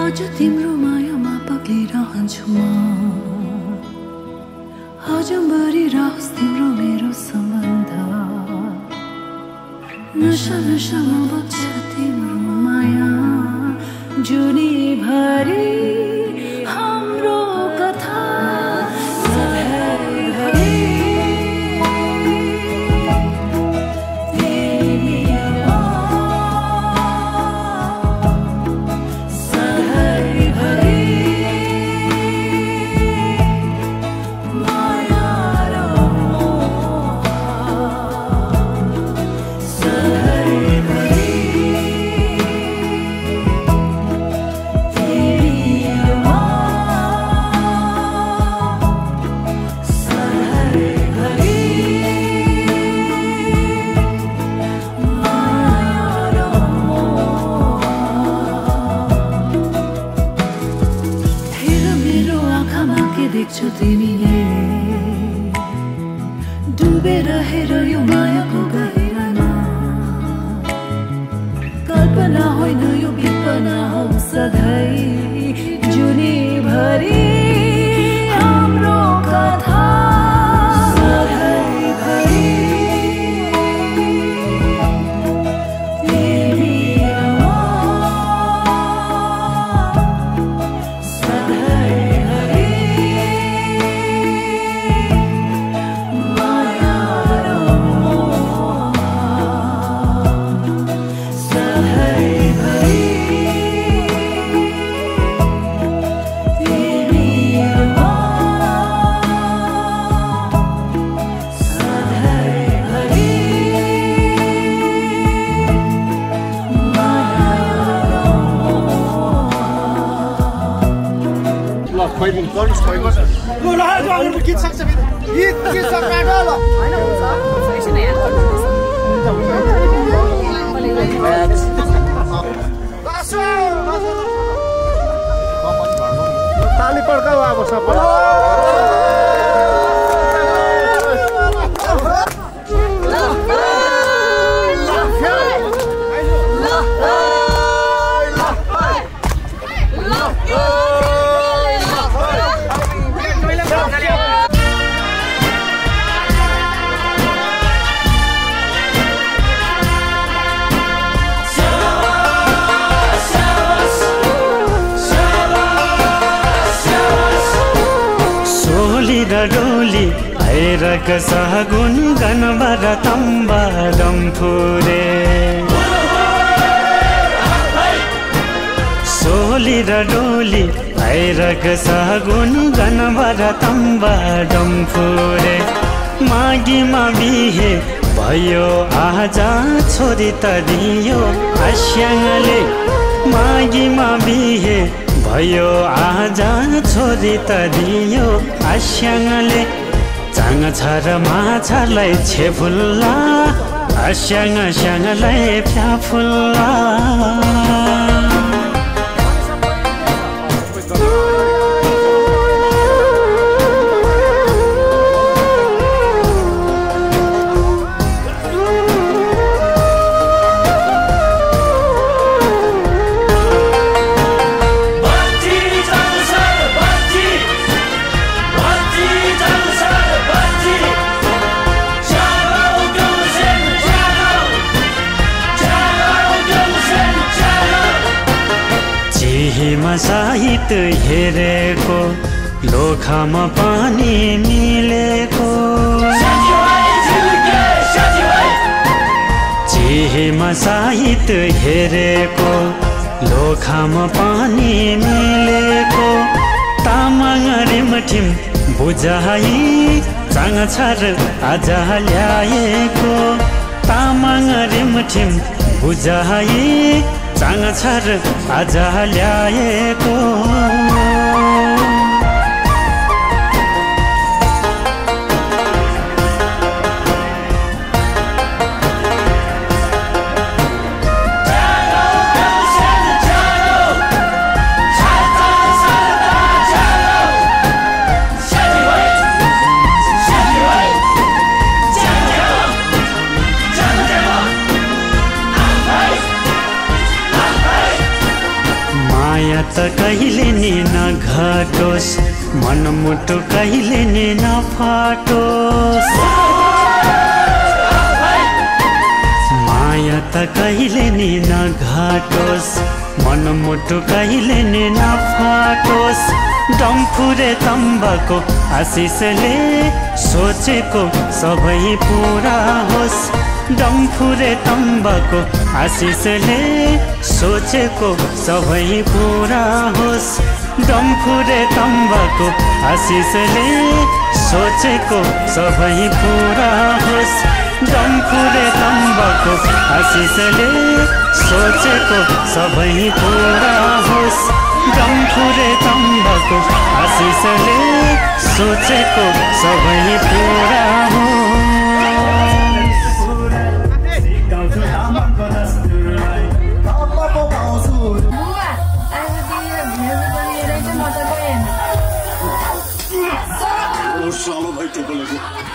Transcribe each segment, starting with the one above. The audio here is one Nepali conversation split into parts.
आज तिम्रो मायामा पक्लिरहन्छु म आजभरि रहोस् तिम्रो मेरो सम्बन्ध नशा नशामा बग्छ तिम्रो माया जुनीभरि हाम्रो कथा सधैँभरि देख्छु तिमीले डुबेर हेर यो मायाको गहिरामा कल्पना होइन यो विपना हो सधैँ जुनीभरि हाम्रो कथा सधैँभरि Lu lah itu aku bikin saksa itu. Ini saksa ada lah. Mana usah? Saya sini ya. Tali perkau apa siapa? डोली भैरक सहगुन गनबर तम्बाडम फुरे सोली र डोली भैरक सहगुन गनबर तम्बाडम फुरे मागीमा बिहे भयो आजा छोरी त दियो आस्याङले मागीमा बिहे भयो आजा छोरी त दियो आस्याङले चाङ छ र माछालाई छेफुल्ला आस्याङ स्याङलाई फ्याफुल्ला साहित्य हेरेको लोखामा पानी मिलेको चिहीमा साहित्य हेरेको लोखामा पानी मिलेको तामाङ रिमठिम बुझाइ चाङ छर आज ल्याएको तामाङ रिमठिम बुझाइ चाङ छर आज ल्याएको त कहिले नि नघटोस् मनमुटु कहिले नि नफाटोस् माया त कहिले नि नघटोस् मनमुटु कहिले नि नफाटोस् डम्फुरे तम्बाको आशिषले सोचेको सबै पूरा होस् डम्फुरे तम्बाको आशिषले सोचेको सबै पूरा होस् डम्फुरे तम्बाको आशिषले सोचेको सबै पूरा होस् डम्फुरे तम्बाको आशिषले सोचेको सबै पूरा होस् डम्फुरे तम्बाको आशिषले सोचेको सबै पूरा होस् सालो भाइ टोको लगे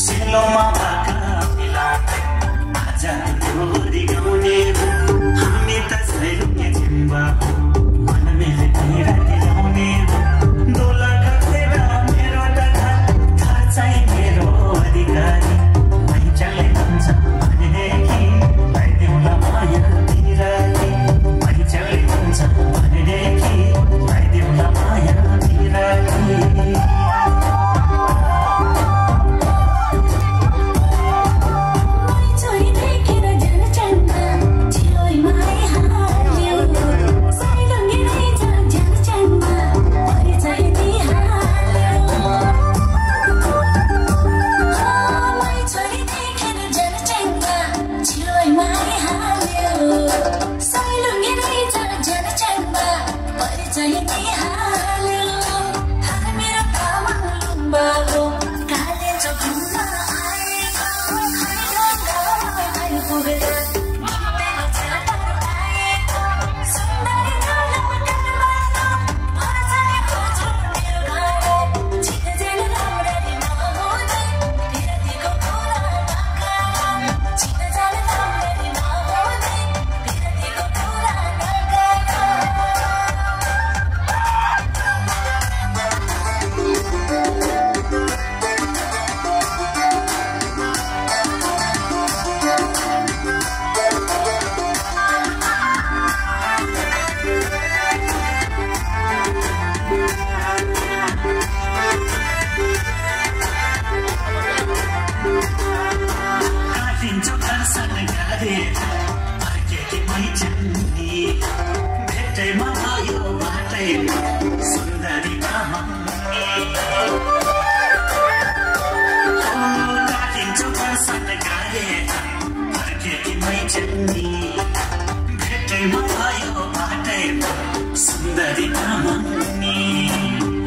सिलोमा भाका मिलाउँदै आजा दोहोरी गाउने हामी त छैलुके जिम्बा मन मेले राति लाउने दोला काटेर मेरो त घर चाहिँ मेरो अधिकारी मैचाले भन्छ भने कि ल्याइदेऊला माया बिराती मैचाले भन्छ भने कि ल्याइदेऊला माया बिराती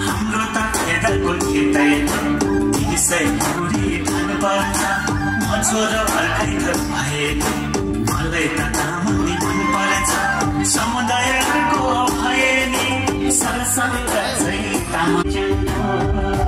हाम्रो त खेतको खेतै त्यसै बुढी धनपर्छ म छोरो अर्कै घर भए मलाई त तामाङनी मन पर्छ समुदायको भए नि सरसङ्ग चाहिँ तामाङ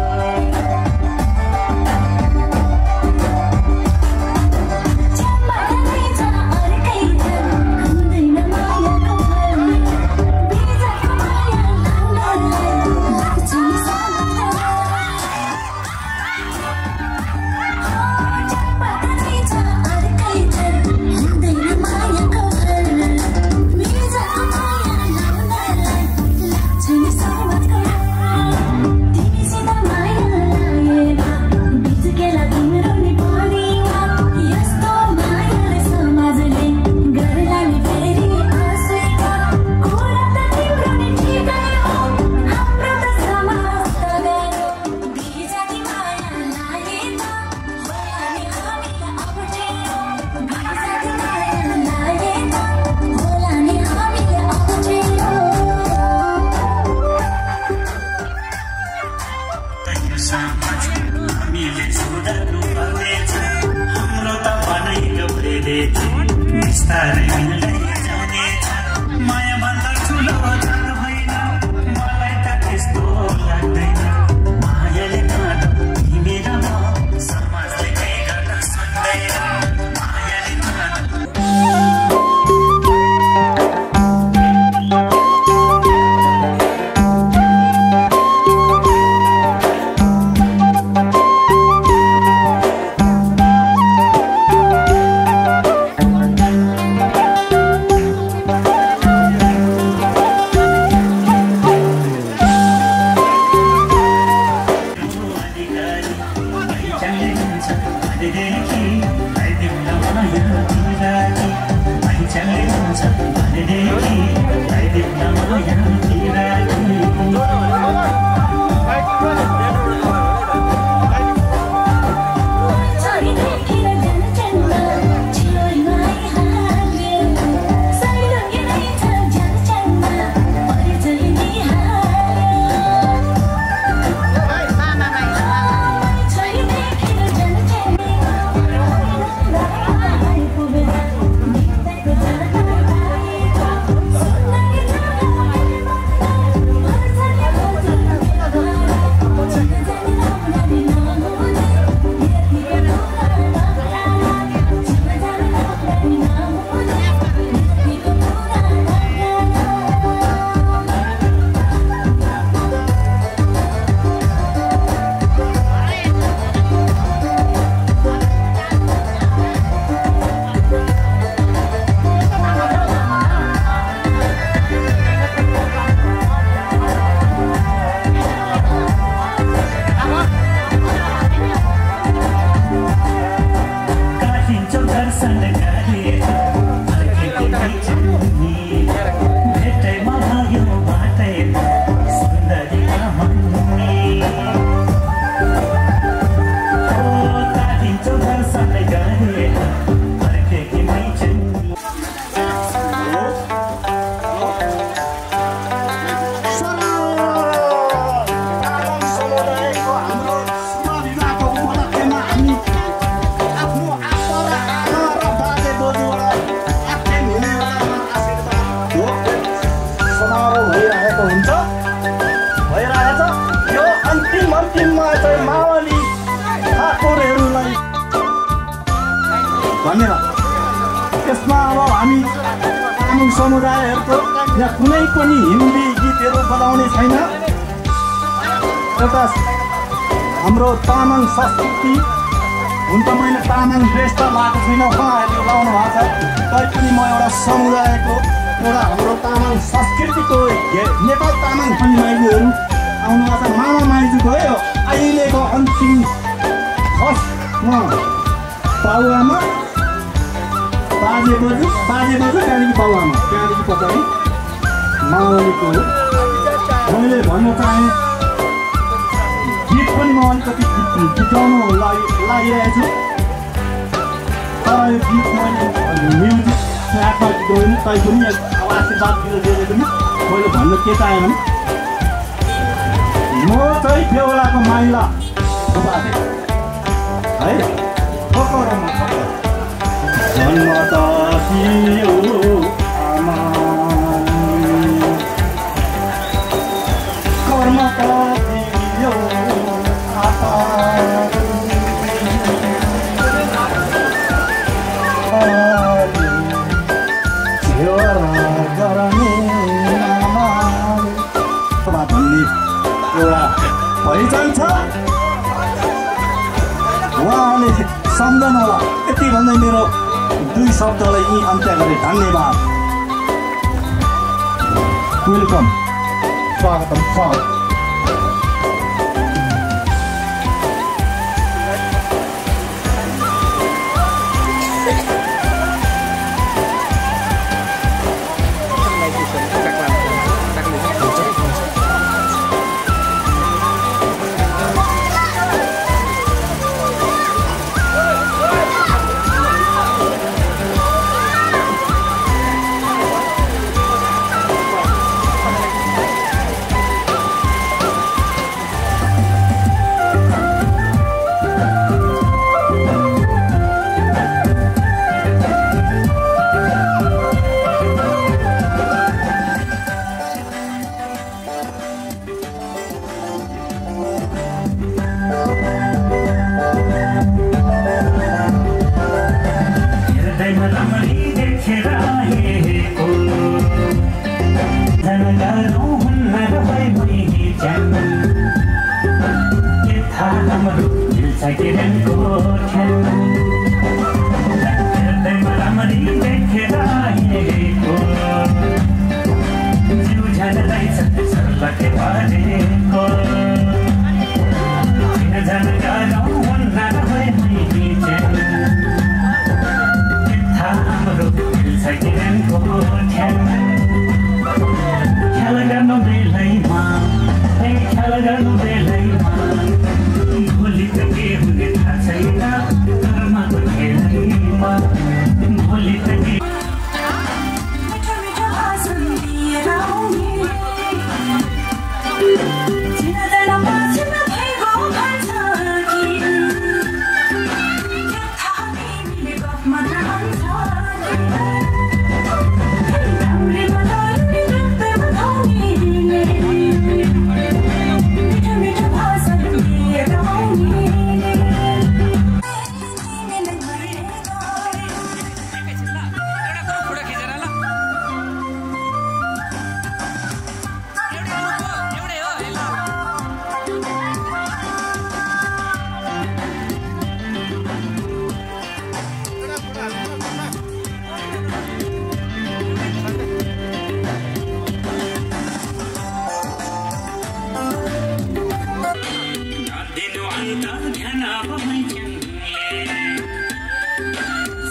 साह्रै मिल्दै जानेछ माया भन्दा ठुलो धन होइन मलाई त त्यस्तो लाग्दैन मायाले काँडो तिमेर म समाजले के गर्न सक्दैन मायाले यसमा अब हामी तामाङ समुदायहरूको यहाँ कुनै पनि हिन्दी गीतहरू बजाउने छैन एउटा हाम्रो तामाङ संस्कृति हुन त मैले तामाङ ड्रेस त लगाएको छैन उहाँहरूले लाउनु भएको छ तैपनि म एउटा समुदायको एउटा हाम्रो तामाङ संस्कृतिको नेपाल तामाङ पनि माइजूहरू आउनु भएको छ मामा माइजू गयो अहिलेको अन्तिम फर्स्टमा पाउआमा बाजे बजु त्यहाँदेखि बाबुआमा त्यहाँदेखि पछाडि माओलीको मैले भन्न चाहेँ गीत पनि म अलिकति गीताउनु लागिरहेको छु तर यो गीत मैले म्युजिक ट्र्याकमा गएँ तैपनि अब आशीर्वाद दिँदै पनि मैले भन्न के चाहेँ भने म चाहिँ बेहुलाको माइला है जन्म त दियो आमा कर्म त दियो आमा गर्ने भन्ने एउटा पहिचान छ उहाँले सम्झनु होला यति भन्दै मेरो दुई शब्दलाई यी अन्त्य गरे धन्यवाद वेलकम स्वागतम स्वागत राम्ररी देखेर आएको जनगारौँ हुन्न रहे मैले ज्यान के थाहा हाम्रो मिल्छ कि रङको ख्याल हेर्दैमा राम्ररी देखेर आएको जिउ झ्याललाई सर्लके परेको जनगारौँ हुन्न रहे मैले ज्यान के थाहा हाम्रो मिल्छ कि रङको ख्याल ख्याल गर्नु बेलैमा ख्याल गर्नु बेलैमा भोलि त के हुने थाहा छैन कर्मको खेलैमा भोलि त के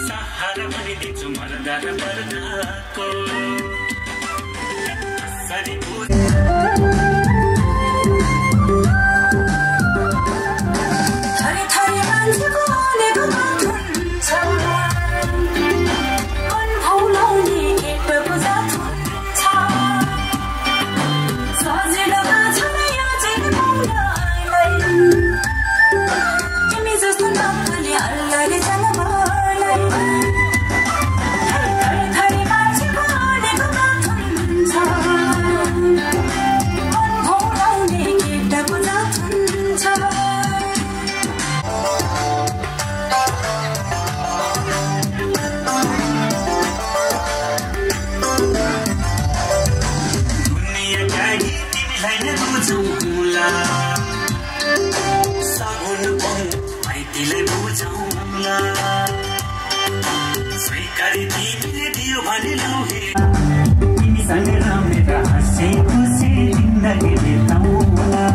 सहारा भनिदिन्छु मर्दा र पर्दाको स्वीकारी दियो भने लौहे तिमीसँग रमेर हाँसी खुसी जिन्दगी बिताउँला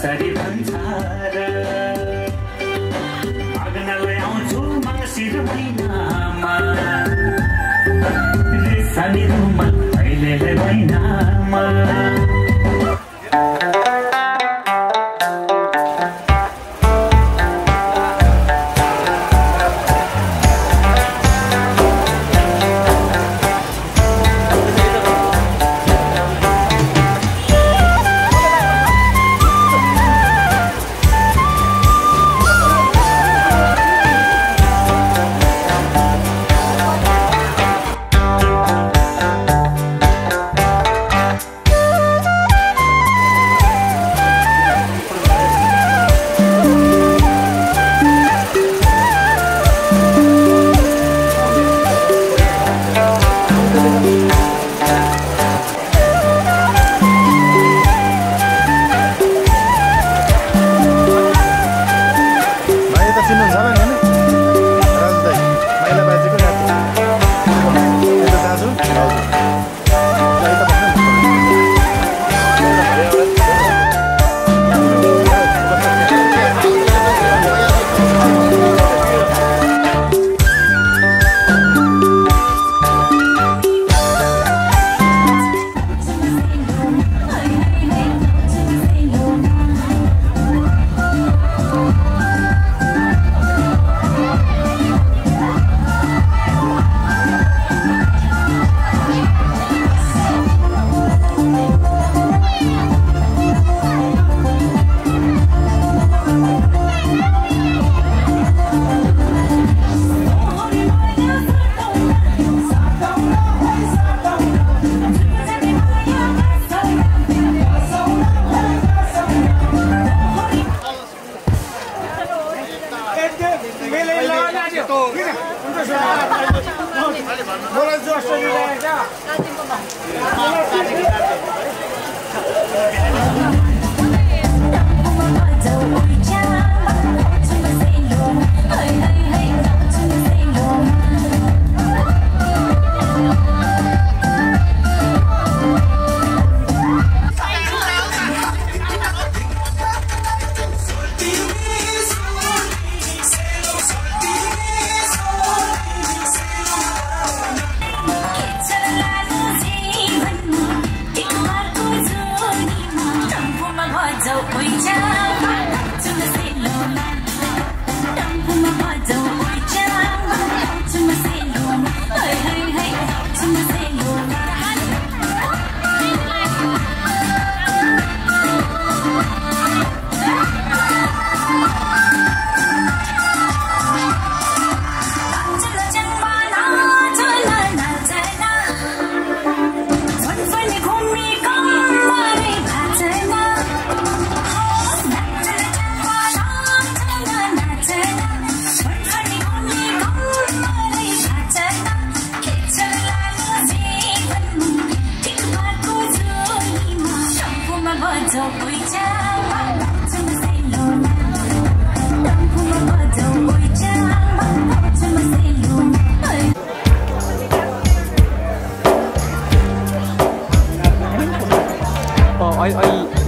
कसरी भन्सार आग्नलाई आउँछु मङ्सिर महिनामा रेसानी रुमल अहिलेले महिनामा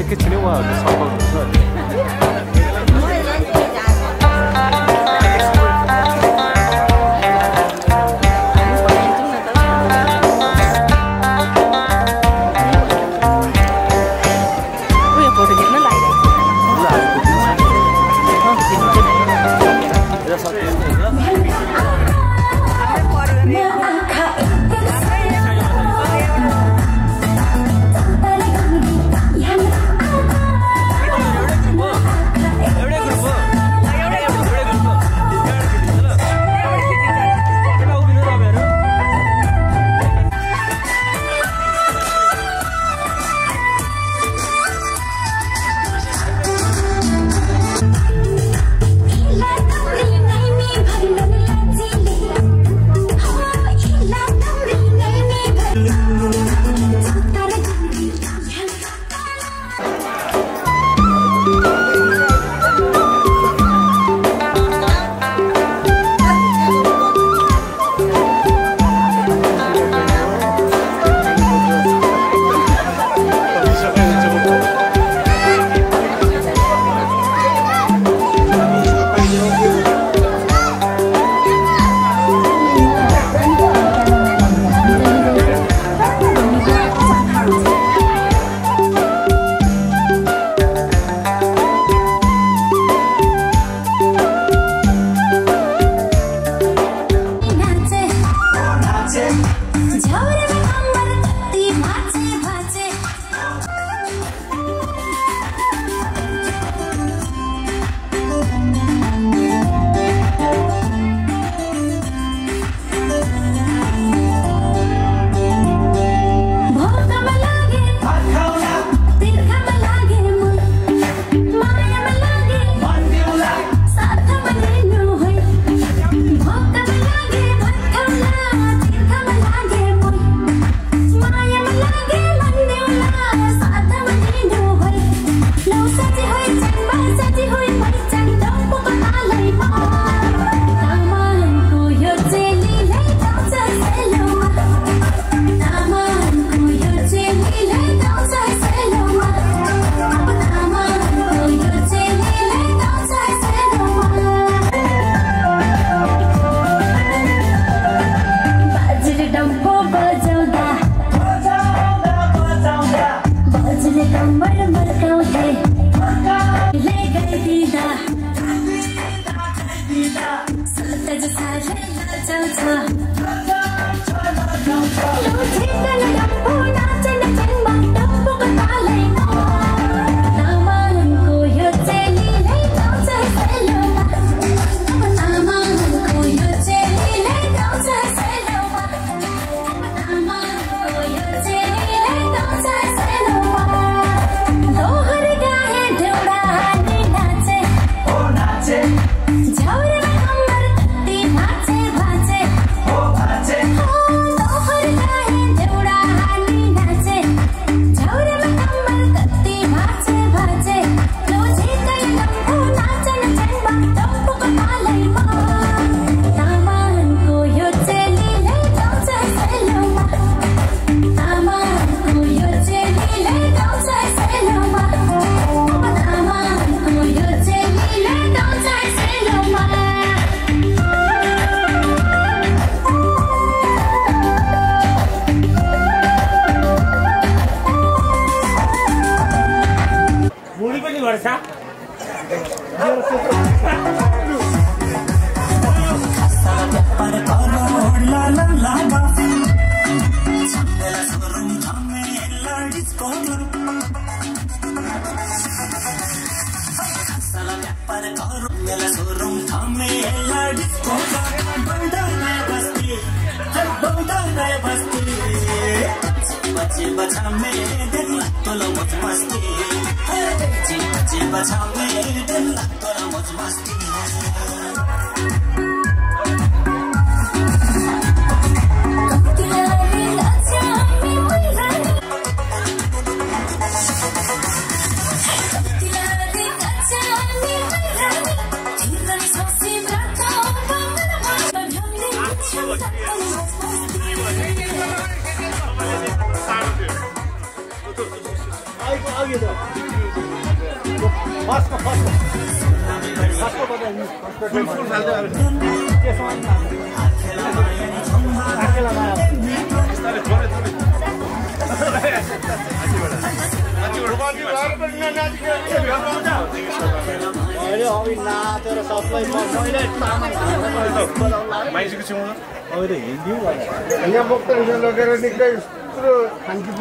एकैछिनै उहाँहरूको सफल हुन्छ मान्छेको छेउमा अहिले हिँड्यौँ यहाँ बोक्दै लगेर निकै यत्रो खान्छु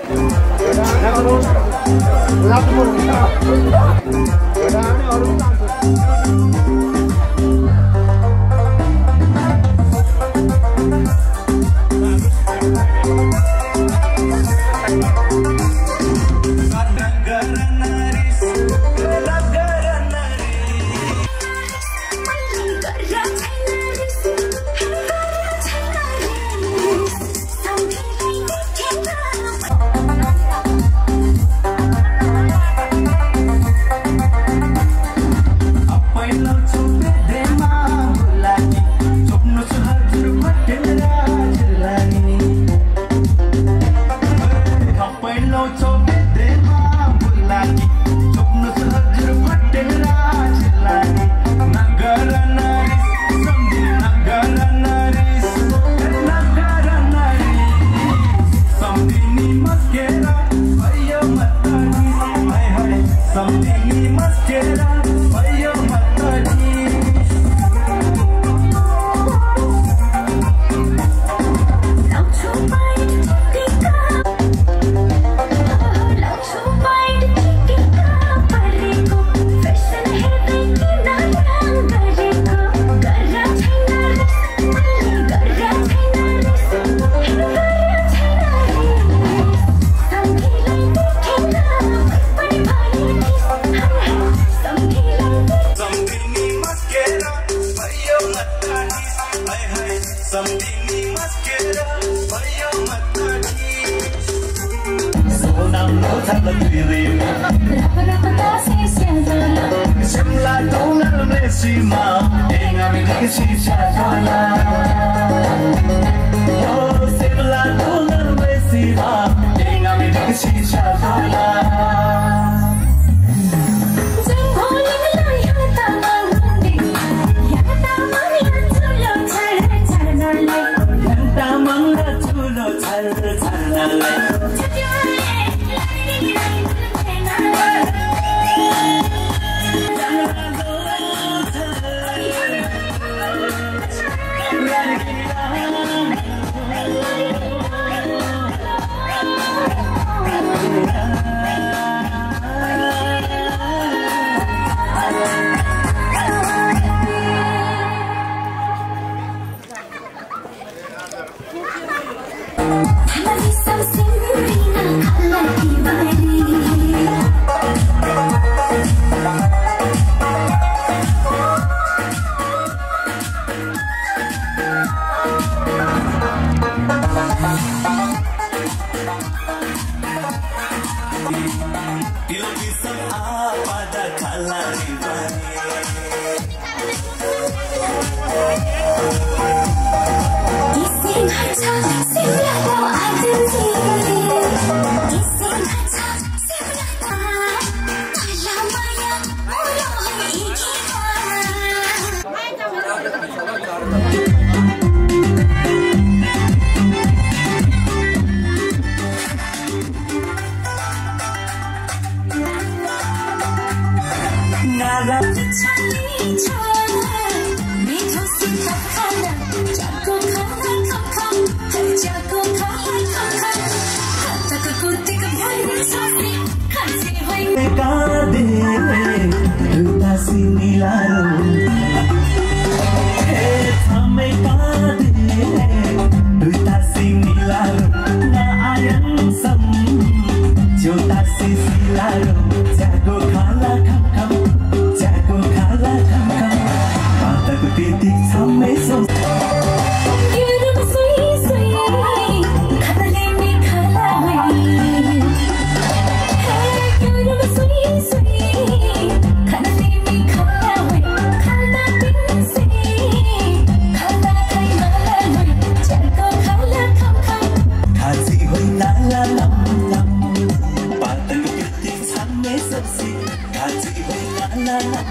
सबसे खाँची भई ला ला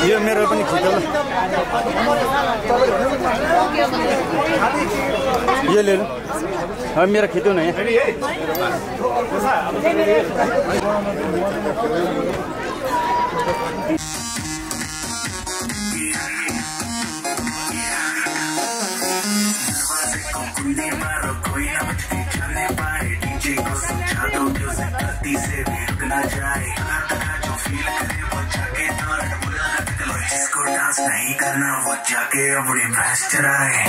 यो मेरो पनि खिच्छ ल यो ले लो अब मेरो खिच्नु न यहाँ नहीं करना वो जाके अपनी भैंस चराए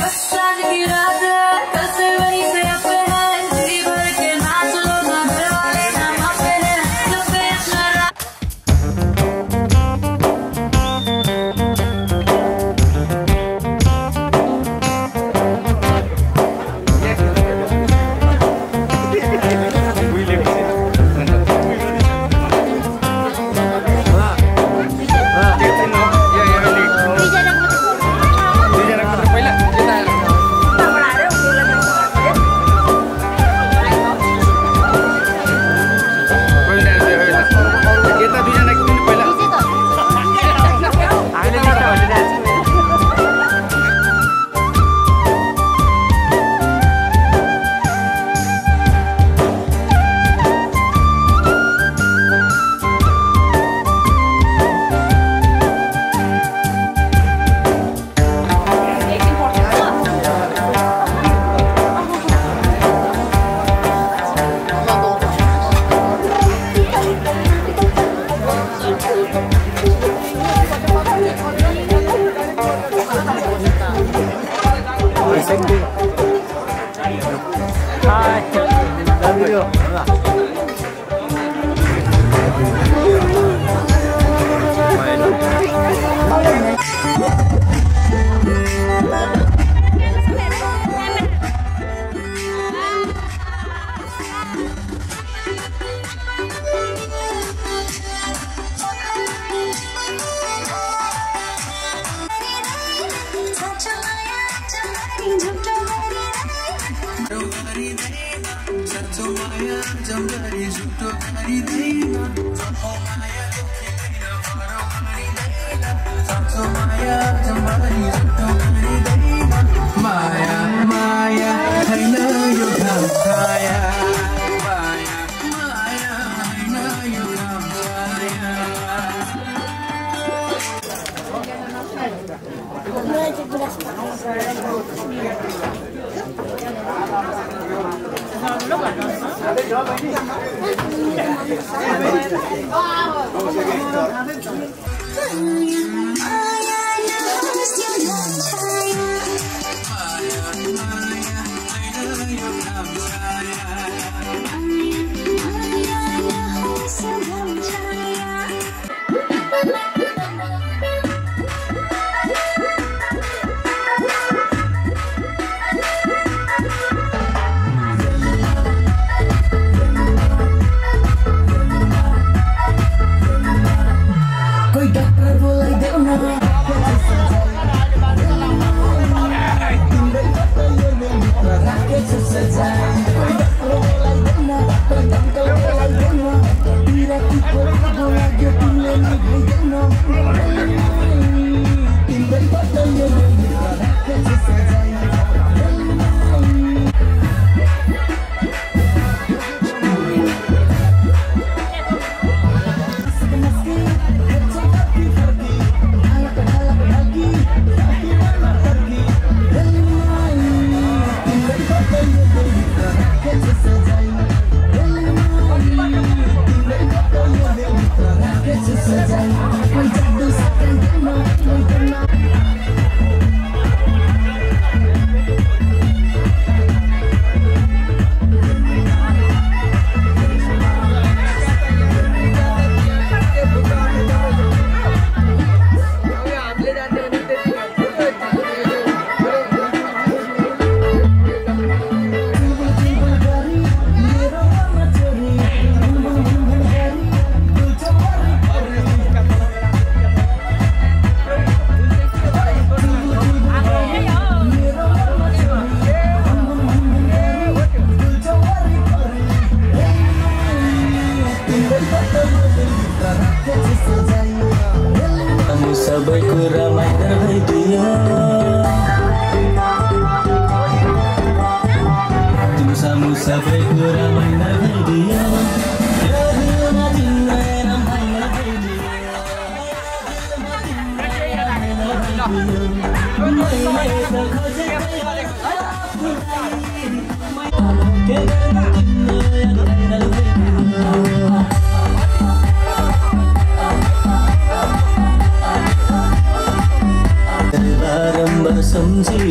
Sampai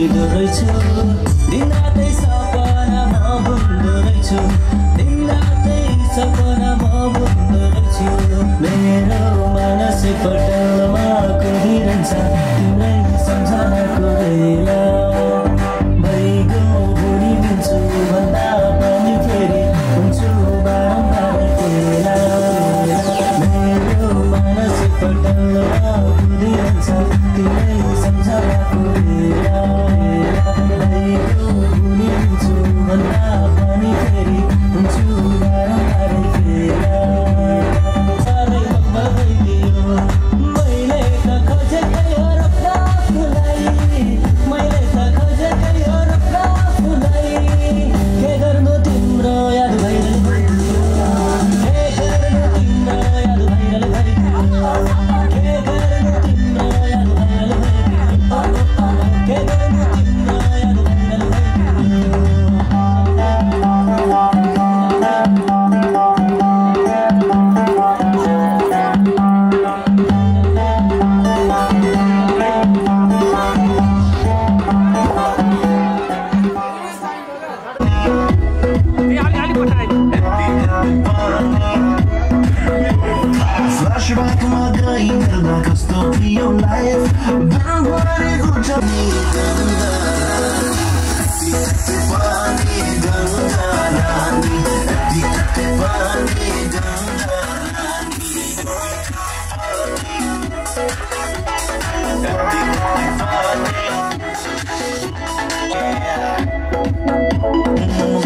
फ्ल्यासब्याकमा गई गर्दा कस्तो प्रियो लाइफ भरेको छ नि गङ्गा पानी गङ्गा रानी पानी गङ्गा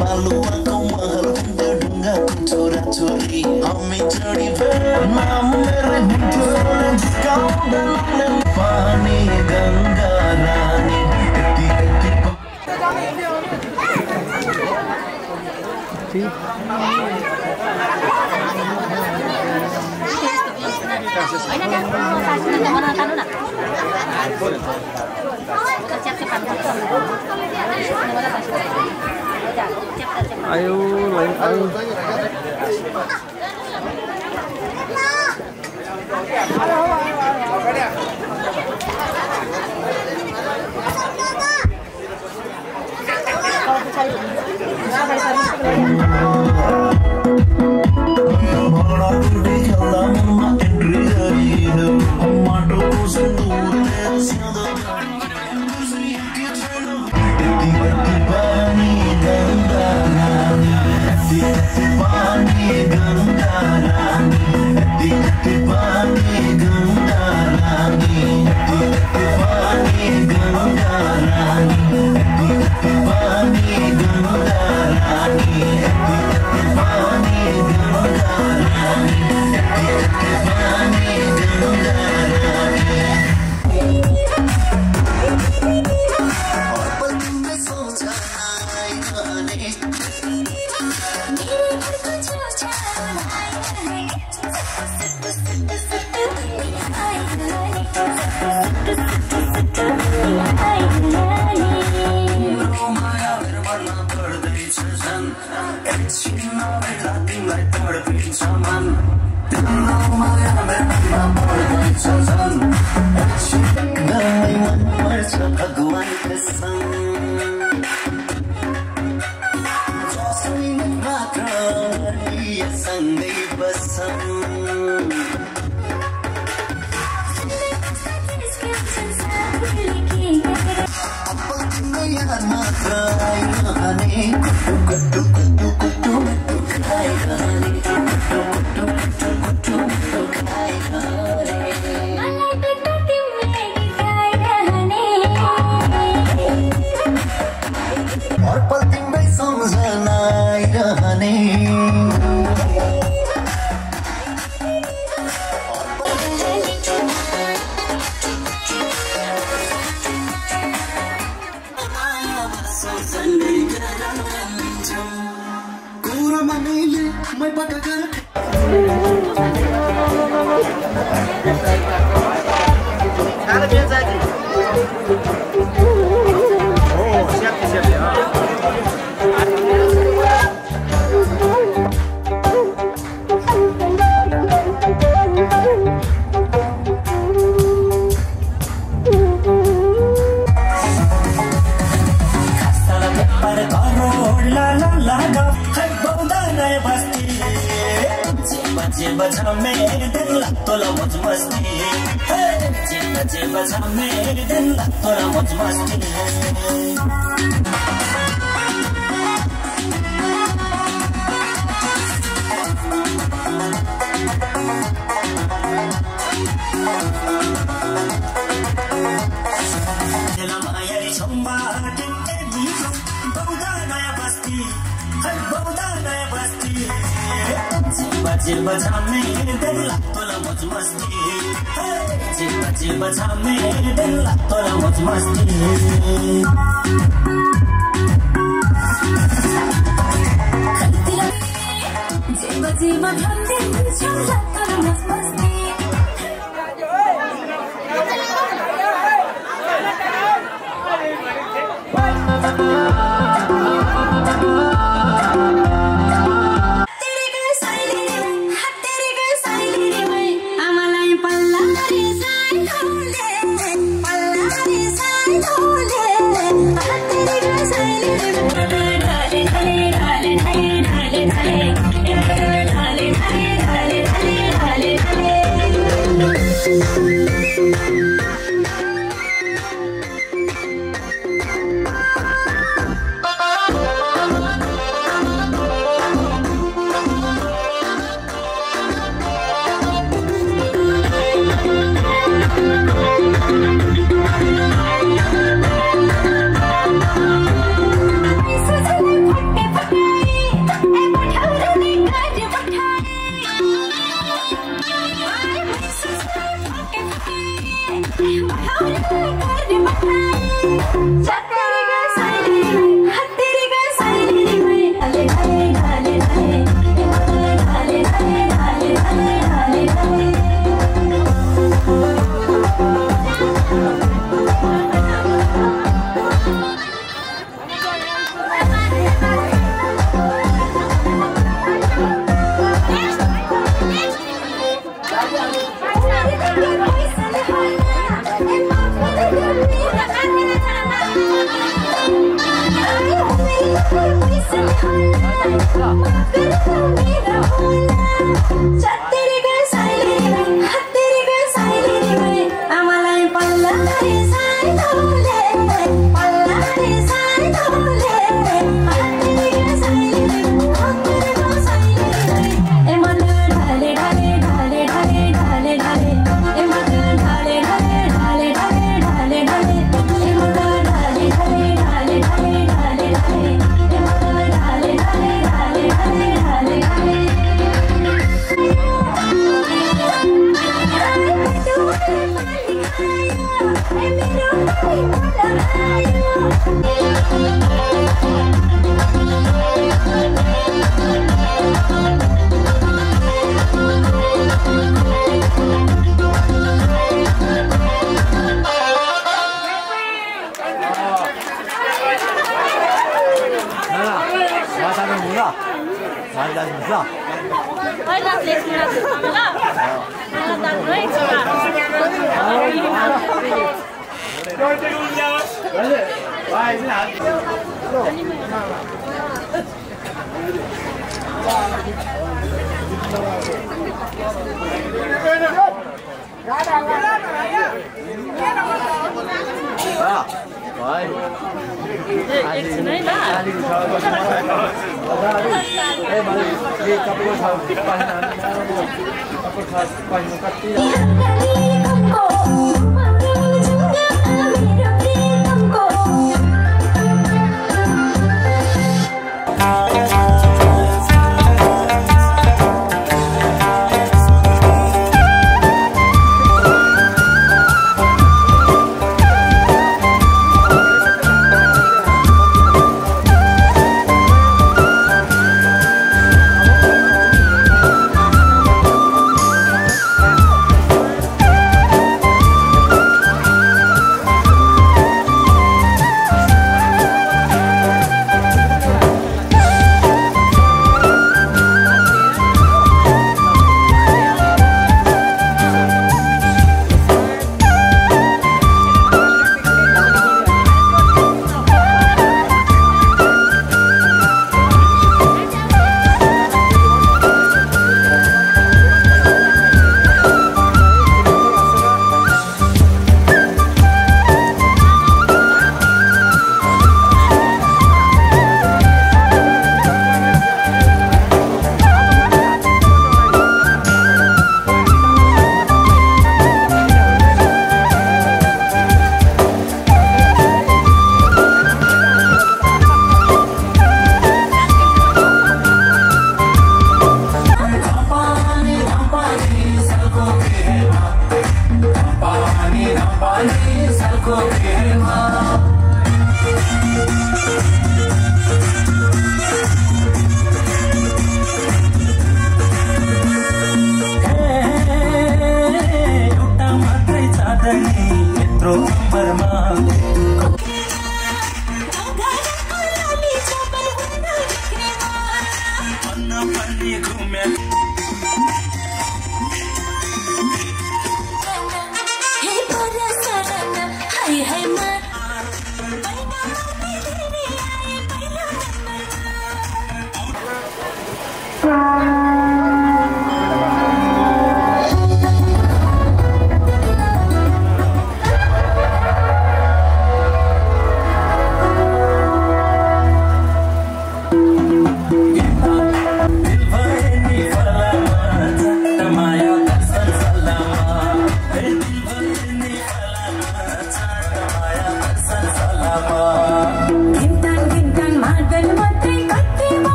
बालुवाको महल ढुङ्गा छोरा छोरी हामी चढी नाम मेरै पानी गङ्गा रानी Ayo, lain ayo. Palla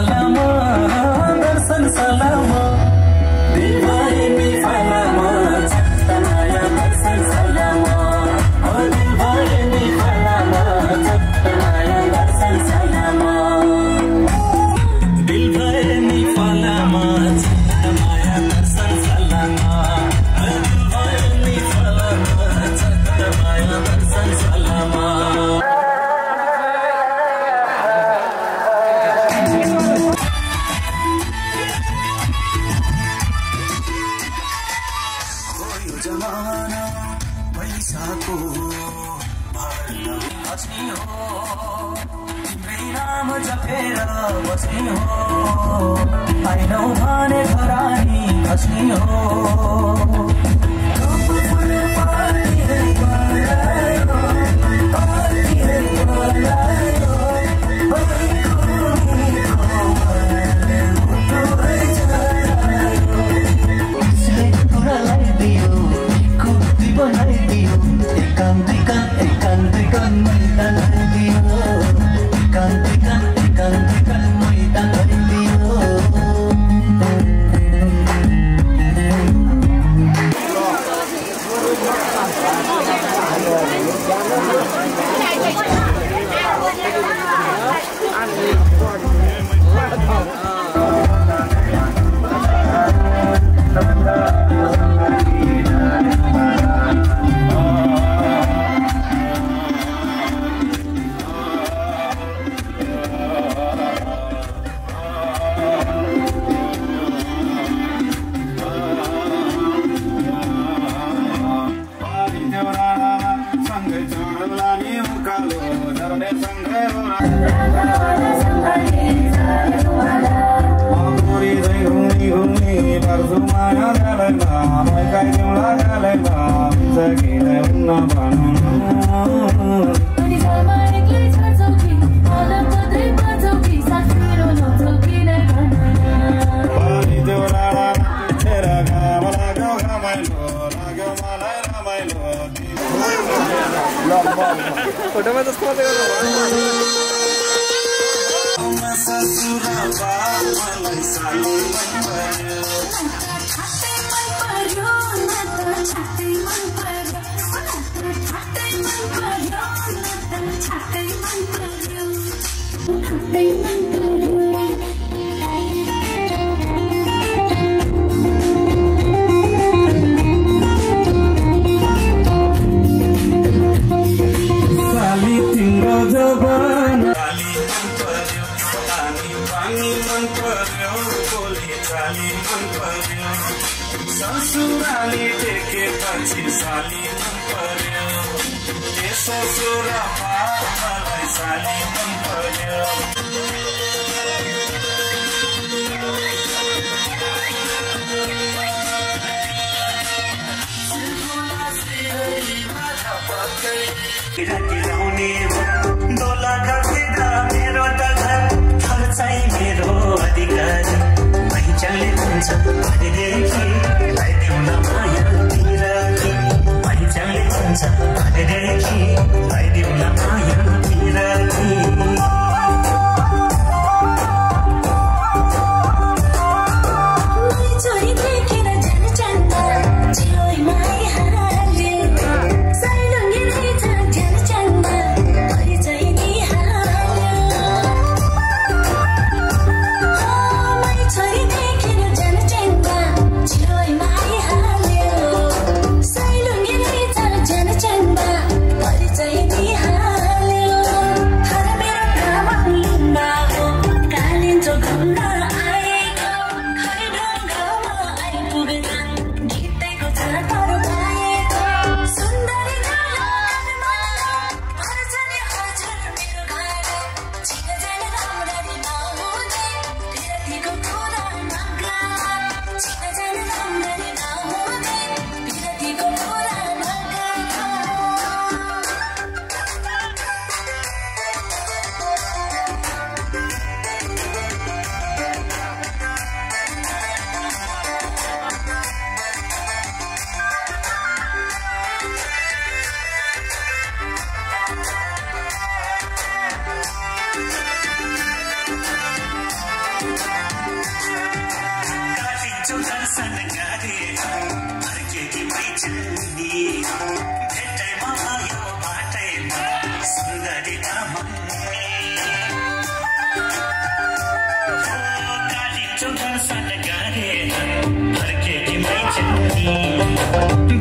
सलामा दर्शन सलामा दिलभरि निफलामा छत्ता माया दर्शन सलामा दिलभरि निफलामा छत्ता माया दर्शन सलामा दिलभरि निफलामा छत्ता माया दर्शन सलामा दिलभरि निफलामा छत्ता माया दर्शन सलामा जमाना पैसाको भरमा बस्ने हो तिम्रै नाम जपेर बस्ने हो आइनौ भने घरानी खस्ने हो फोटोमा जस्तो मात्रै ससुराली देखेपछि साली मन पर्यो ससुरामा मलाई साली मन पर्यो डोला गफेर मेरो त घर खर्चाइ मेरो अधिकारी मैचाले हुन्छ भनेदेखि लगाइदेऊ न माया तिरकी मैचाले हुन्छ भनेदेखि लगाइदेऊ न माया तिरकी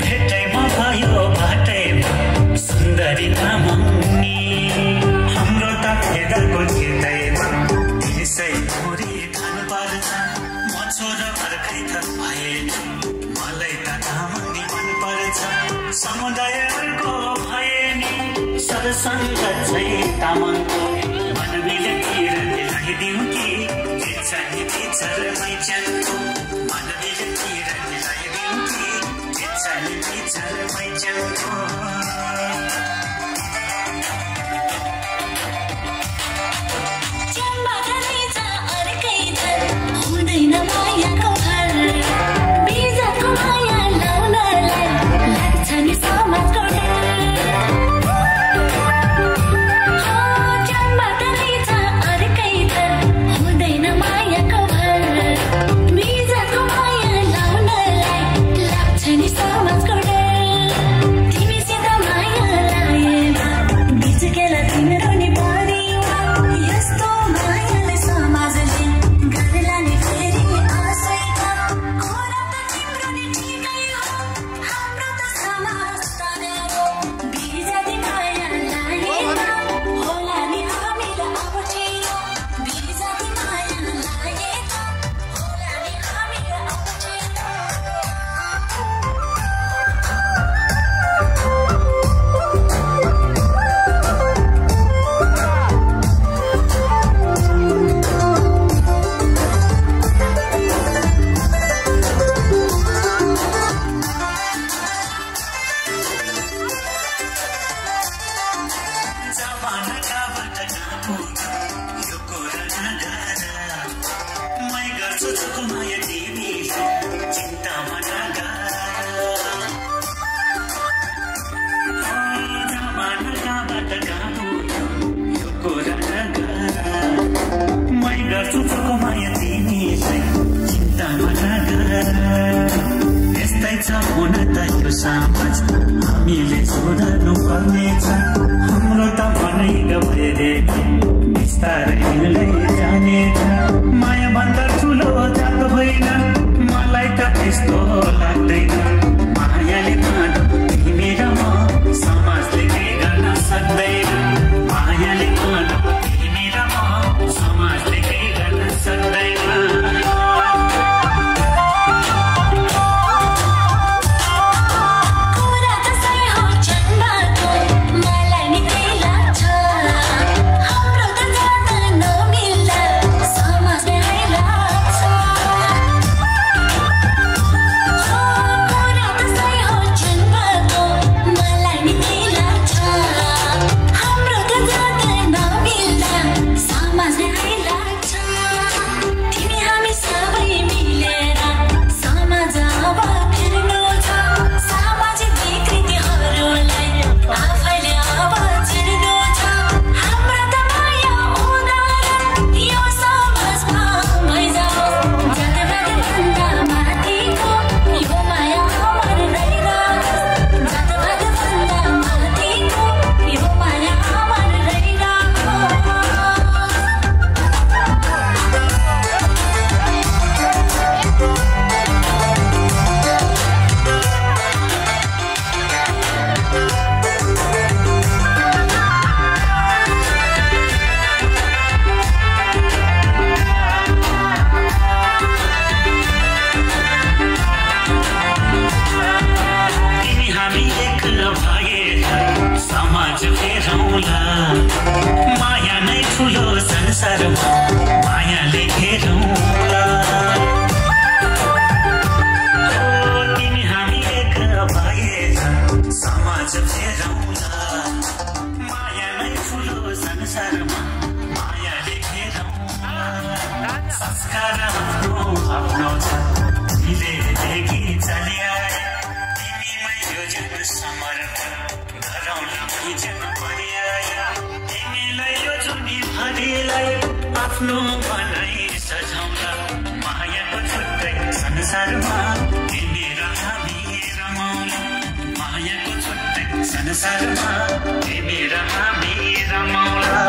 भेटैमा भयो बाटैमा सुन्दरी तामाङनी हाम्रो त खेदाको खेतैमा त्यसै मुरी खानु पर्छ म छोरा अर्कै त भएन मलाई त तामाङनी मन पर्छ समुदायको भए नि सरसङ्ग चाहिँ तामाङको मनबिलतिर दिलाइदिउँ कि चिच्चानी पिचरमै चल्को मनबिलतिर दिलाइदिउँ कि चिच्चानी पिचरमै चल्को हुँदैन मायाको घर बिजको माया लाउनलाई लाग्छ नि समाजको हुँदैन मायाको घर बिजको माया लाउनलाई लाग्छ नि समाजको तिमीसित माया लागेमा बिचकेला तिम्रो नि परिवा यस्तो मायाले समाजले गर्लानी फेरि आशैका कुरा त तिम्रो नि ठिकै हो हाम्रो त समाज तनाव बिजाति माया लागेमा होला नि हामीलाई अब ठिक बिजाति माया लागेमा होला नि हामीलाई अब ठिक जमानाबाट नपुग्यो यो कुरा नगर मै गर्छु चोखो माया तिमीलाई चिन्तामा नगर जमानाबाट नपुग्यो यो कुरा नगर मै गर्छु चोखो माया तिमीलाई चिन्तामा नगर यस्तै छ हुन त यो समाज हामीले सुधार्नु पर्नेछ हाम्रो त भनै गएर बिस्तारै हिँड्दै जानेछ माया भन्दा ठुलो जात होइन मलाई त त्यस्तो लाग्दैन मायाले मानो तिमी र म समाजले केही गर्न सक्दैन मायाले मानो तिमी र म समाजले केही गर्न सक्दैन माया नै ठुलो संसारमा मायाले घेरौँला तिमी हामी एक भएर समाज फेरौँला माया नै ठुलो संसारमा मायाले घेरौँला संस्कार आफ्नो छ हिलेदेखि चलिआए तिमीमै यो जन समर्पण गरौँला जन परिआया तिमीलाई यो जुनी भरिलाई आफ्नो बनाइ सजाउँला मायाको छुट्टै संसारमा तिमी र हामी रमाउँला मायाको छुट्टै संसारमा तिमी र हामी रमाउँला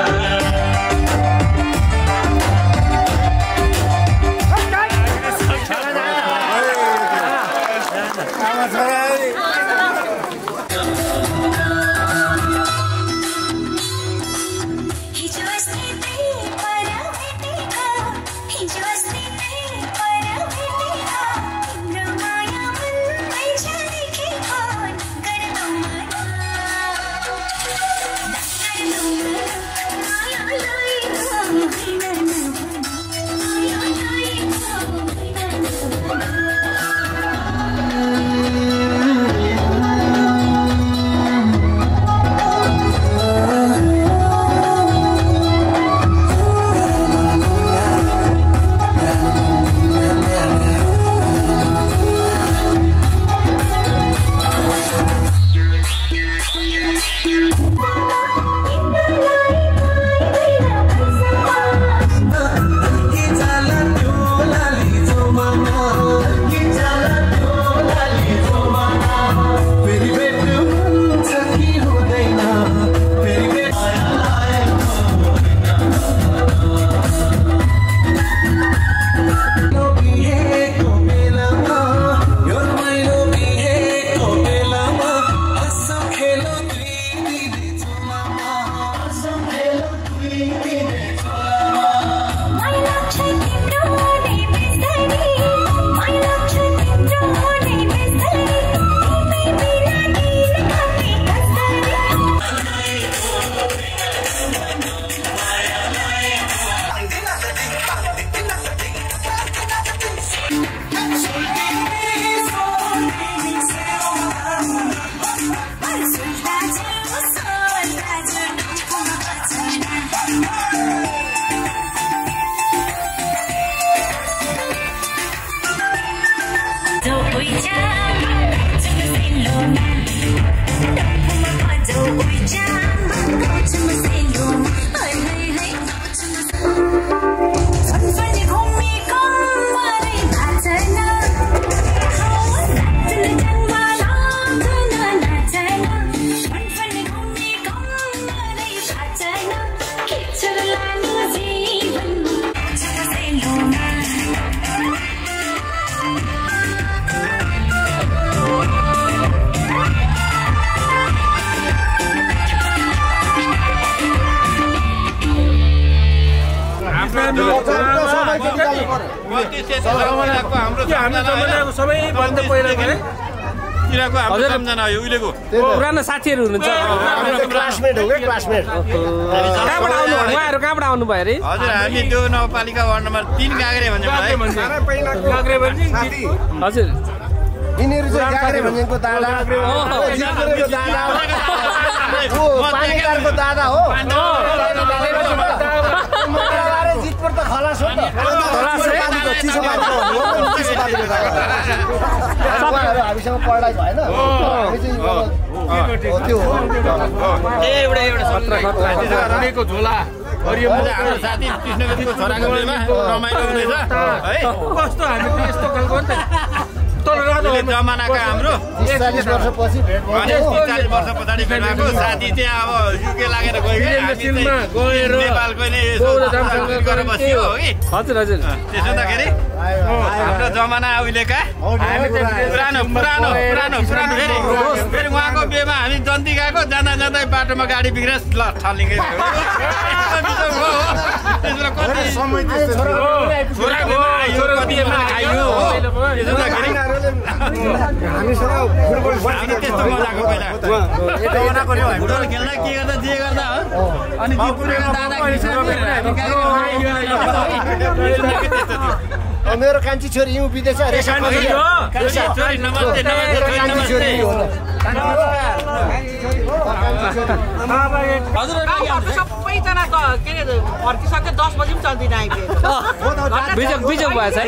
पुरानो साथीहरू हुनुहुन्छ क्लासमेट हो क्या क्लासमेट कहाँबाट आउनु उहाँहरू कहाँबाट आउनु भयो अरे हजुर हामी त्यो नगरपालिका वार्ड नम्बर 3 काँक्रे भन्छौँ हजुर यिनीहरू चाहिँ काँक्रे भन्जेको दादा पानीकारको दादा हो जितपुर त खलास हो नि हामीसँग पढाइ भएन एउटा झोला हाम्रो साथी कृष्णको छोराको बेलामा रमाइलो हुनेछ है कस्तो हामी यस्तो खालको नि त जमानाका हाम्रो 40 वर्षपछि भेट भयो 40 वर्ष पछाडि भेट भएको साथी चाहिँ अब युके लागेर गयो नेपालको नै गरेर बस्यो हो कि हजुर हजुर त्यसो हुँदाखेरि हाम्रो जमाना उहिलेका पुरानो पुरानो पुरानो पुरानो फेरि उहाँको बिहेमा हामी जन्ती गएको जाँदा जाँदै बाटोमा गाडी बिग्रेर ल ठलिङ्गे त्यस्तो मजाको पहिला फुटबल खेल्दा के गर्दा जे गर्दा हो अनि दादा मेरो कान्छी छोरी यहीँ उभिँदैछ छोरी नमस्ते सबैजना के अरे फर्किसक्यो 10 बजी पनि चल्दिन आइपुग्यो बिजोग भएछ है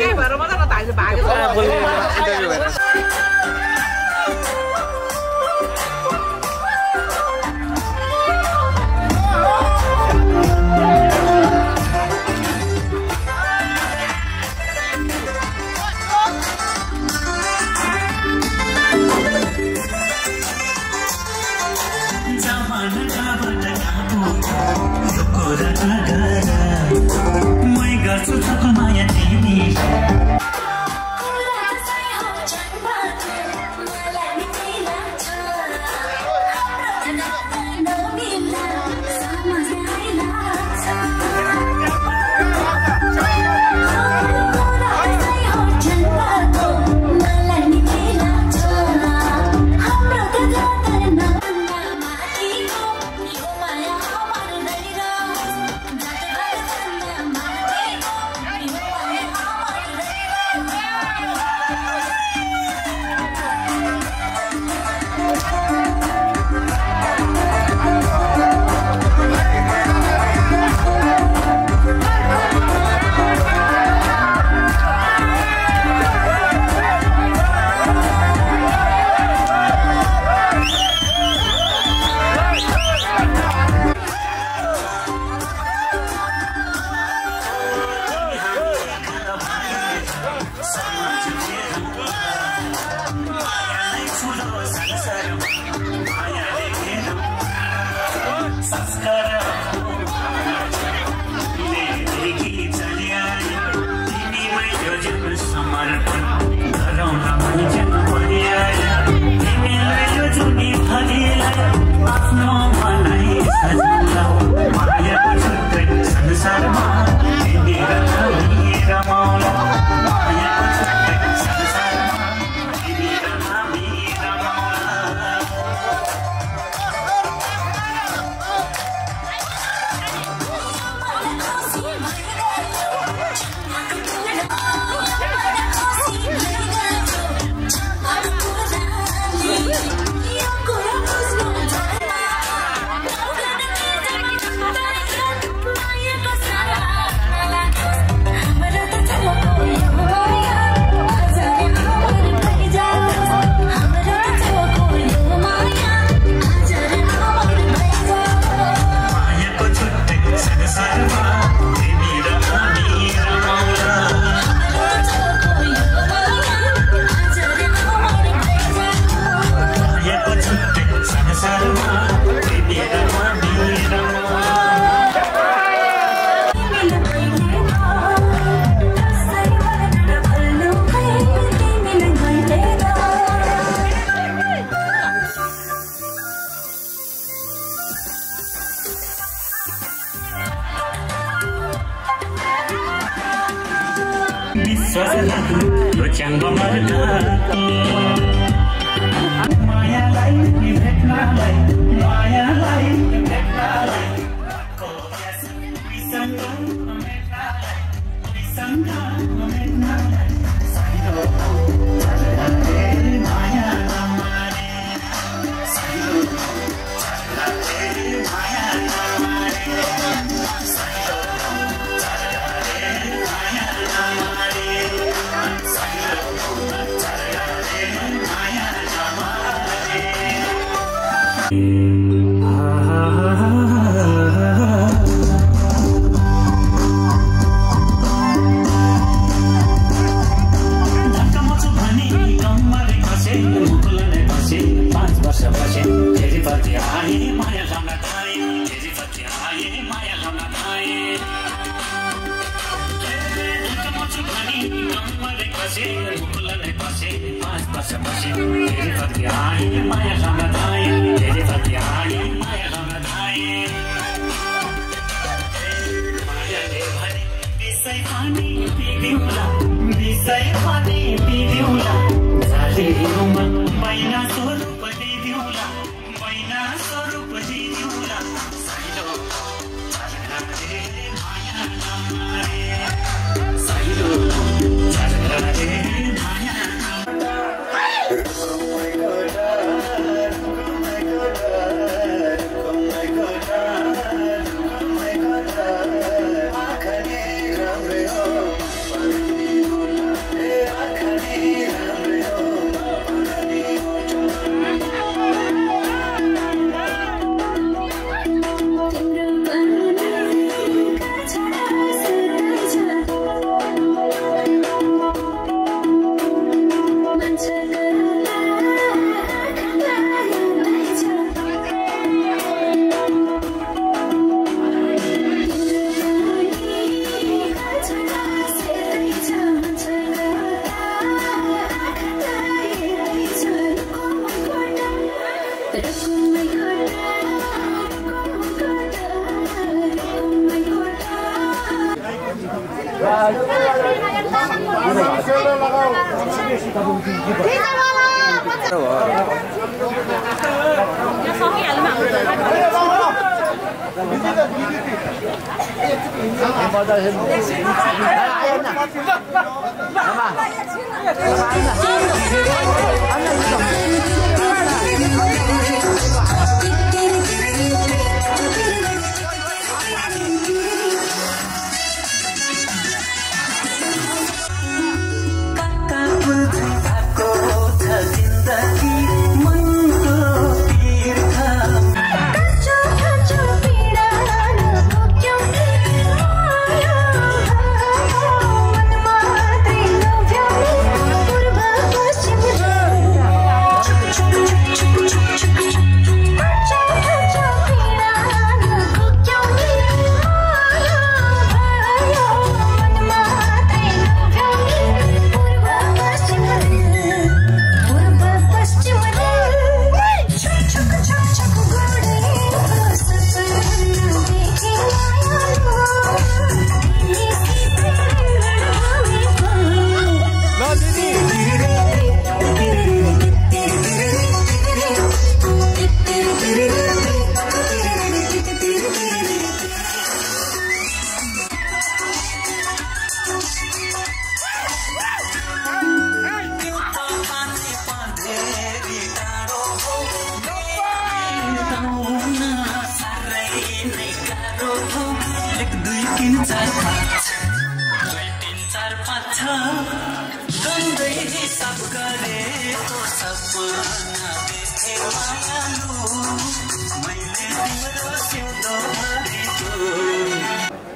विश्वास राख्नु लोच्याङ्ग मर्काको मायालाई भेट्नलाई मायालाई भेट्नलाई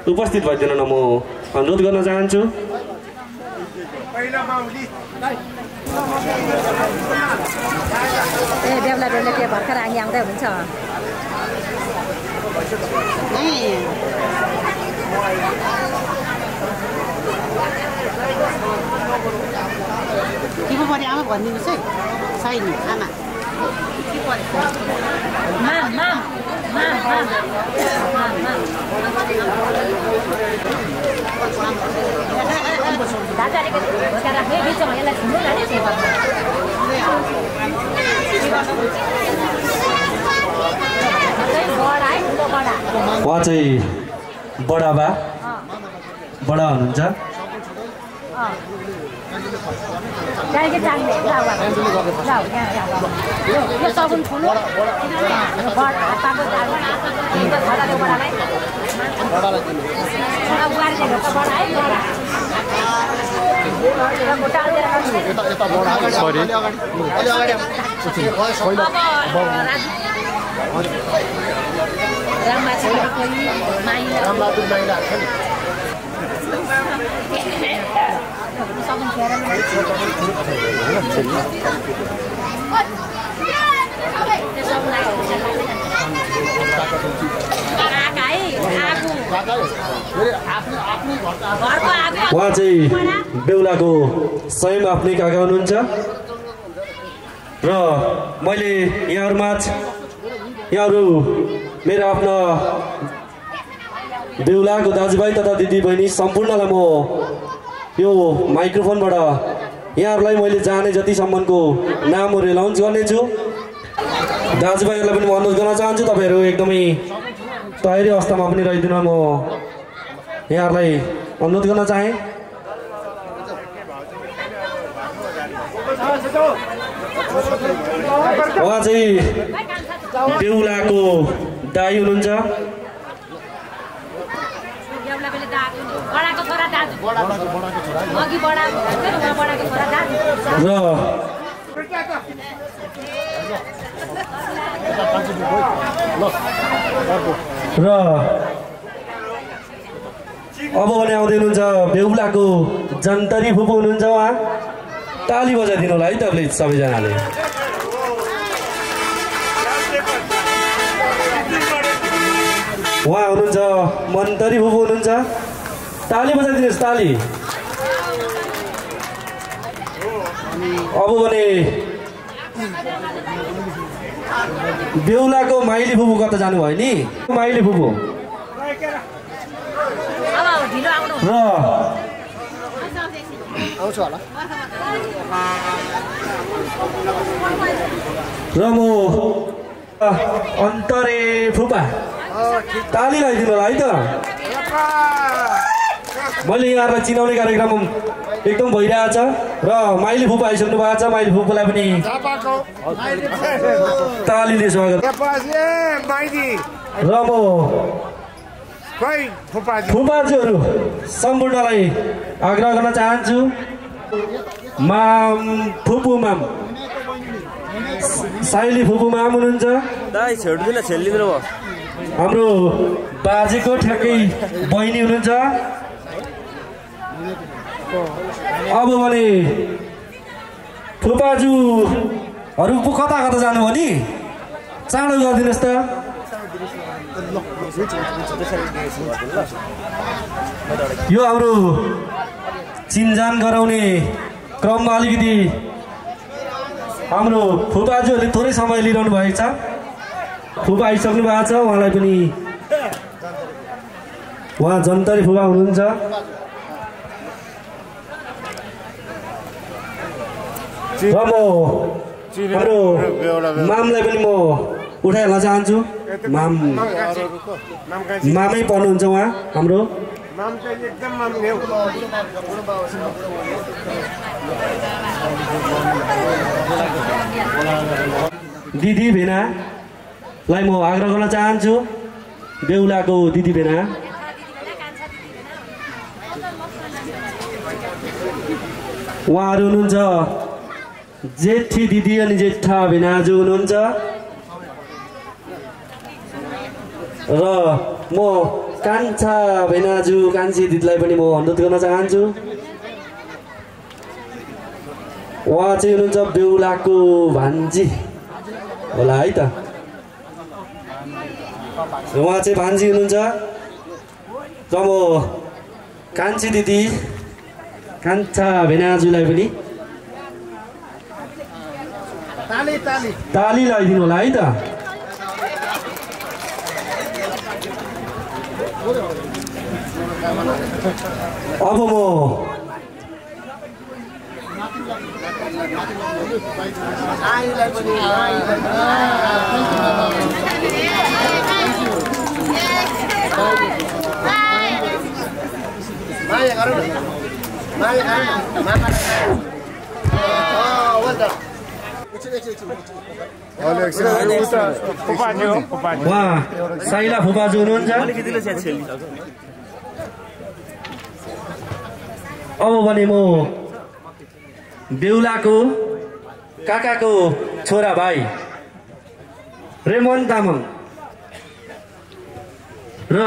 उपस्थित भइदिनु न म अनुरोध गर्न चाहन्छु। बेहुला बेहुला के भर्खर आगी आउँदै हुन्छ। के पो आमा भनिदिनुहोस् है। छैन आमा ढाकाले उहाँ चाहिँ बडाबा बडा हुनुहुन्छ उहाँ चाहिँ बेहुलाको स्वयं आफ्नै काका हुनुहुन्छ र मैले यहाँहरू मेरो आफ्ना बेहुलाको दाजुभाइ तथा दिदीबहिनी सम्पूर्णलाई म यो माइक्रोफोनबाट यहाँहरूलाई मैले जाने जतिसम्मको नामहरू एनाउन्स गर्नेछु। दाजुभाइहरूलाई पनि म अनुरोध गर्न चाहन्छु तपाईँहरू एकदमै तयारी अवस्थामा पनि रहिदिन म यहाँहरूलाई अनुरोध गर्न चाहेँ। उहाँ चाहिँ बेहुलाको दाइ हुनुहुन्छ र अब भने आउँदै हुनुहुन्छ बेहुलाको जन्तरी फुपू हुनुहुन्छ। उहाँ ताली बजाइदिनु होला है तपाईँले सबैजनाले। उहाँ हुनुहुन्छ मन्तरी फुपू हुनुहुन्छ, ताली बजाइदिनुहोस् ताली। अब भने बेहुलाको माइली फुपू कता जानुभयो नि, माइली फुपू र म अन्तरे फुपा ताली लगाइदिनु होला है त। मैले यहाँलाई चिनाउने कार्यक्रम एकदम भइरहेछ र माइली फुपा आइसक्नु भएको छ। माइली फुपूलाई पनि तालीले स्वागत। र म फुपाजुहरू सम्पूर्णलाई आग्रह गर्न चाहन्छु, माम फुपू माम साइली फुपू माम हुनुहुन्छ, हाम्रो बाजेको ठ्याक्कै बहिनी हुनुहुन्छ। अब भने फुपाजुहरू कता कता जानुभयो नि, चाँडो गरिदिनुहोस् त। यो हाम्रो चिनजान गराउने क्रममा अलिकति हाम्रो फुपाजुहरूले थोरै समय लिइरहनु भएको छ। फुपा आइसक्नु भएको छ, उहाँलाई पनि उहाँ जन्तरी फुपा हुनुहुन्छ। र म हाम्रो मामलाई पनि म उठाइहाल्न चाहन्छु। मामै पर्नुहुन्छ उहाँ हाम्रो। दिदी भेनालाई म आग्रह गर्न चाहन्छु, बेहुलाको दिदी भेना उहाँहरू हुनुहुन्छ, जेठी दिदी अनि जेठा भेनाजु हुनुहुन्छ। र म कान्छा भेनाजु कान्छी दिदीलाई पनि म अनुरोध गर्न चाहन्छु। उहाँ चाहिँ हुनुहुन्छ बेहुलाको भान्जी होला है त, उहाँ चाहिँ भान्जी हुनुहुन्छ। र म कान्छी दिदी कान्छा भेनाजुलाई पनि ताली लगाइदिनु होला है त। अब म साइला फुपाजु हुनुहुन्छ अब भने म बेहुलाको काकाको छोरा भाइ रेमन तामाङ र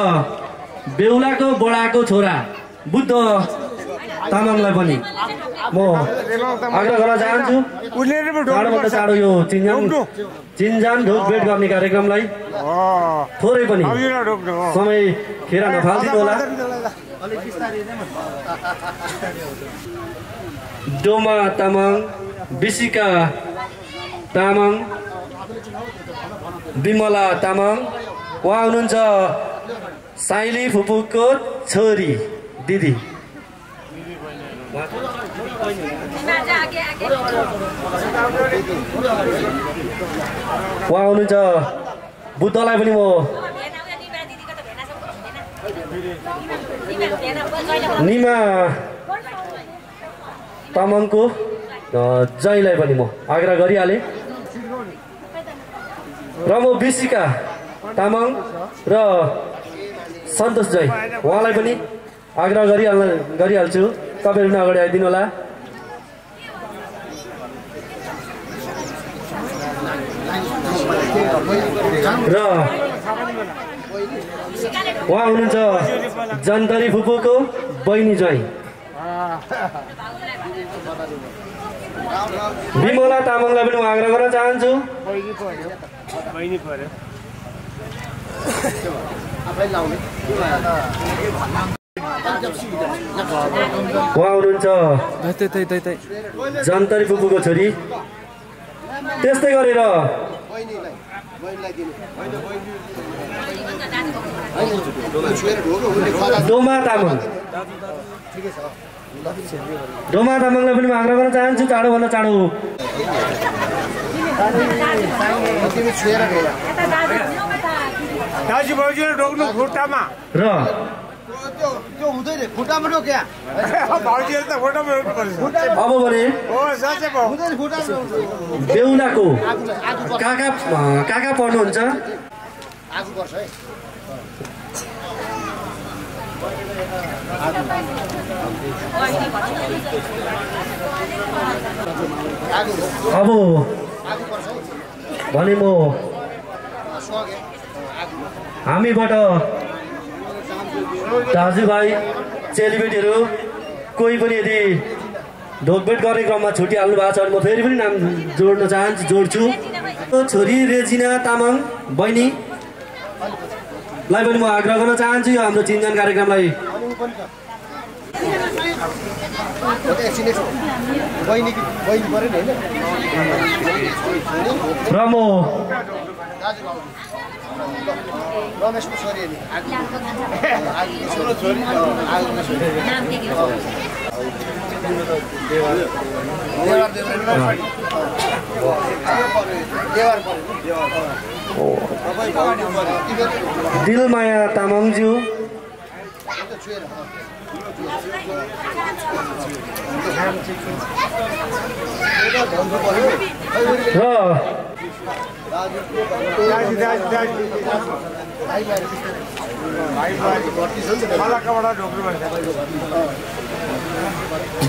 बेहुलाको बडाको छोरा बुद्ध तामाङलाई पनि म आग्रह गर्न चाहन्छु चाँडोभन्दा चाँडो यो चिन्जान ढोकभेट गर्ने कार्यक्रमलाई थोरै पनि समय खेर नफाल्दिनु होला। डोमा तामाङ, बिसिका तामाङ, विमला तामाङ, उहाँ हुनुहुन्छ साइली फुपूको छोरी दिदी। उहाँ हुनुहुन्छ बुद्धलाई पनि म निमा तामाङको जयलाई पनि म आग्रह गरिहालेँ र म बिसिका तामाङ र सन्तोष जय उहाँलाई पनि आग्रह गरिहाल्छु। तपाईँहरू अगाडि आइदिनु होला। र उहाँ हुनुहुन्छ जन्तरी फुपूको बहिनी जय विमला तामाङलाई पनि म आग्रह गर्न चाहन्छु। उहाँ हुनुहुन्छ जन्तरी फुपूको छोरी। त्यस्तै गरेर डोमा तामाङलाई पनि म आग्रह गर्न चाहन्छु चाँडोभन्दा चाँडो र अब भने बेहुलाको काका पर्नुहुन्छ अब भने म हामीबाट दाजुभाइ चेलीबेटीहरू कोही पनि यदि ढोकभेट गर्ने क्रममा छुटिहाल्नु भएको छ भने म फेरि पनि नाम जोड्न चाहन्छु, जोड्छु। छोरी रेजिना तामाङ बहिनीलाई पनि म आग्रह गर्न चाहन्छु यो हाम्रो चिन्जान कार्यक्रमलाई र म रमेशको छोरी दिलमाया तामाङज्यू र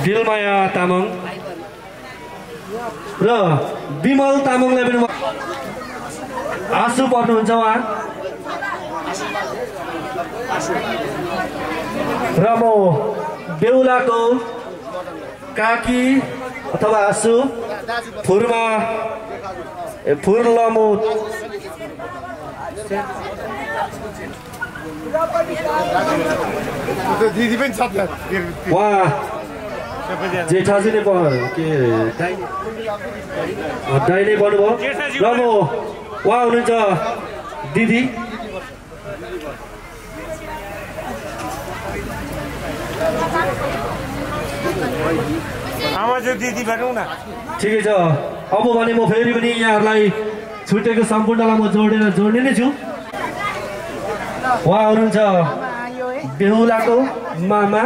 दिलमाया तामाङ र विमल तामाङलाई पनि आँसु पर्नुहुन्छ उहाँ र म बेहुलाको काकी अथवा आँसु फुर्लमु दिदी पनि छ उहाँ जेठाजीले के दाइले भन्नुभयो र म उहाँ हुनुहुन्छ दिदी दिदी भनौँ न। ठिकै छ। अब भने म फेरि पनि यहाँहरूलाई छुटेको सम्पूर्णलाई म जोड्ने नै छु। उहाँ हुनुहुन्छ बेहुलाको मामा।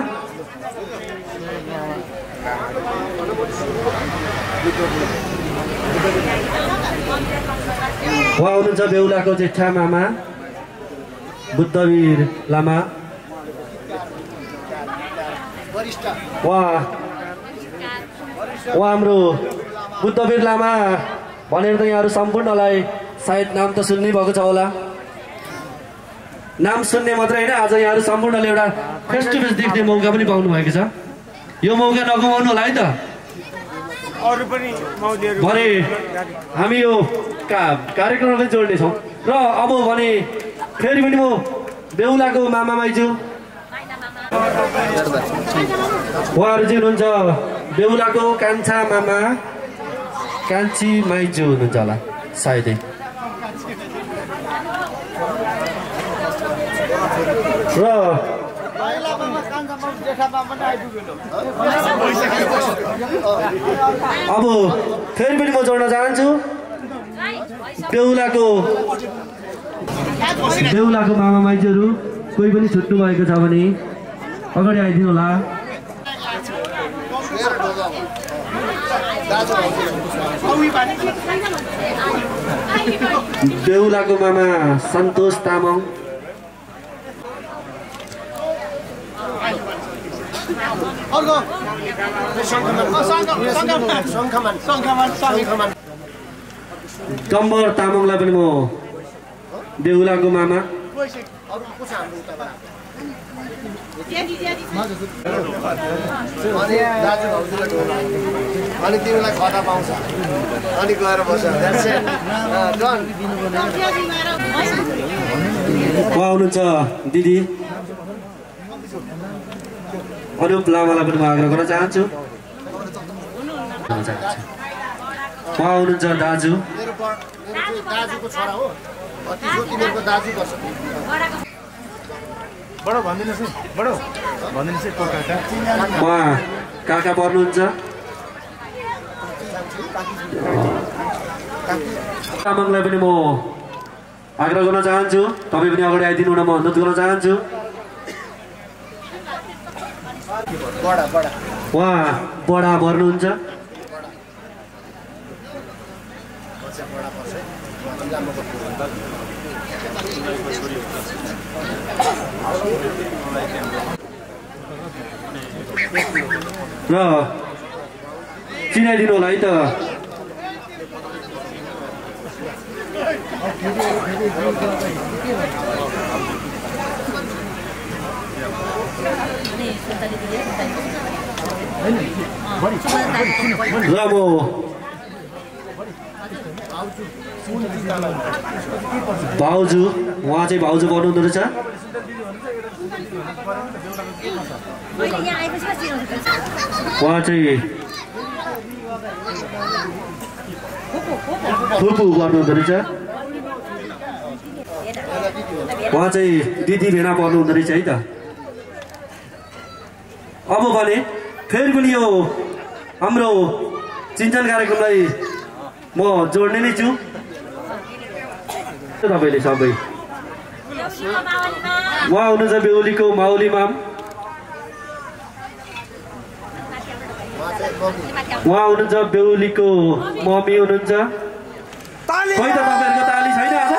उहाँ हुनुहुन्छ बेहुलाको जेठा मामा बुद्धवीर लामा। उहाँ हाम्रो बुद्धवीर लामा भनेर त यहाँहरू सम्पूर्णलाई सायद नाम त सुन्नै भएको छ होला। नाम सुन्ने मात्रै होइन, आज यहाँहरू सम्पूर्णले एउटा फेस टु फेस देख्ने मौका पनि पाउनु भएको छ। यो मौका नगुमाउनु होला है त। भने हामी यो कार्यक्रममा पनि जोड्नेछौँ। र अब भने फेरि पनि म बेहुलाको मामा माइजू उहाँहरू चाहिँ हुनुहुन्छ बेहुलाको कान्छा मामा कान्छी माइजू हुनुहुन्छ होला सायदै। र अब फेरि पनि म जोड्न चाहन्छु बेहुलाको मामा माइजूहरू कोही पनि छुट्नु भएको छ भने अगाडि आइदिनु होला। बेहुलाको मामा सन्तोष तामाङ। कम्बर तामाङलाई पनि म बेहुलाको मामा। अनि तिमीलाई खदा पाउँछ अनि गएर बस्छ। उहाँ हुनुहुन्छ दिदी अनुप लामालाई पनि म आग्रह गर्न चाहन्छु। उहाँ हुनुहुन्छ दाजु दाजुको छोरा हो। तिमीहरूको दाजु गर्छ। बडो भनिदिनुहोस् है, बडो भनिदिनुहोस् है को काका। उहाँ काका पर्नुहुन्छ। तामाङलाई पनि म आग्रह गर्न चाहन्छु, तपाईँ पनि अगाडि आइदिनु हुन म अनुरोध गर्न चाहन्छु। उहाँ बडा पर्नुहुन्छ। र चिनाइदिनु होला है त। र म भाउजू उहाँ चाहिँ भाउजू पर्नुहुँदो रहेछ। उहाँ चाहिँ फुपू गर्नुहुँदो रहेछ। उहाँ चाहिँ दिदी भेना पर्नुहुँदो रहेछ है त। अब भने फेरि पनि यो हाम्रो चिन्तन कार्यक्रमलाई म जोड्ने नै छु। तपाईँले सबै उहाँ हुनुहुन्छ बेहुलीको माउली माम। उहाँ हुनुहुन्छ बेहुलीको मम्मी हुनुहुन्छ। खै त तपाईँहरूको ताली छैन आज?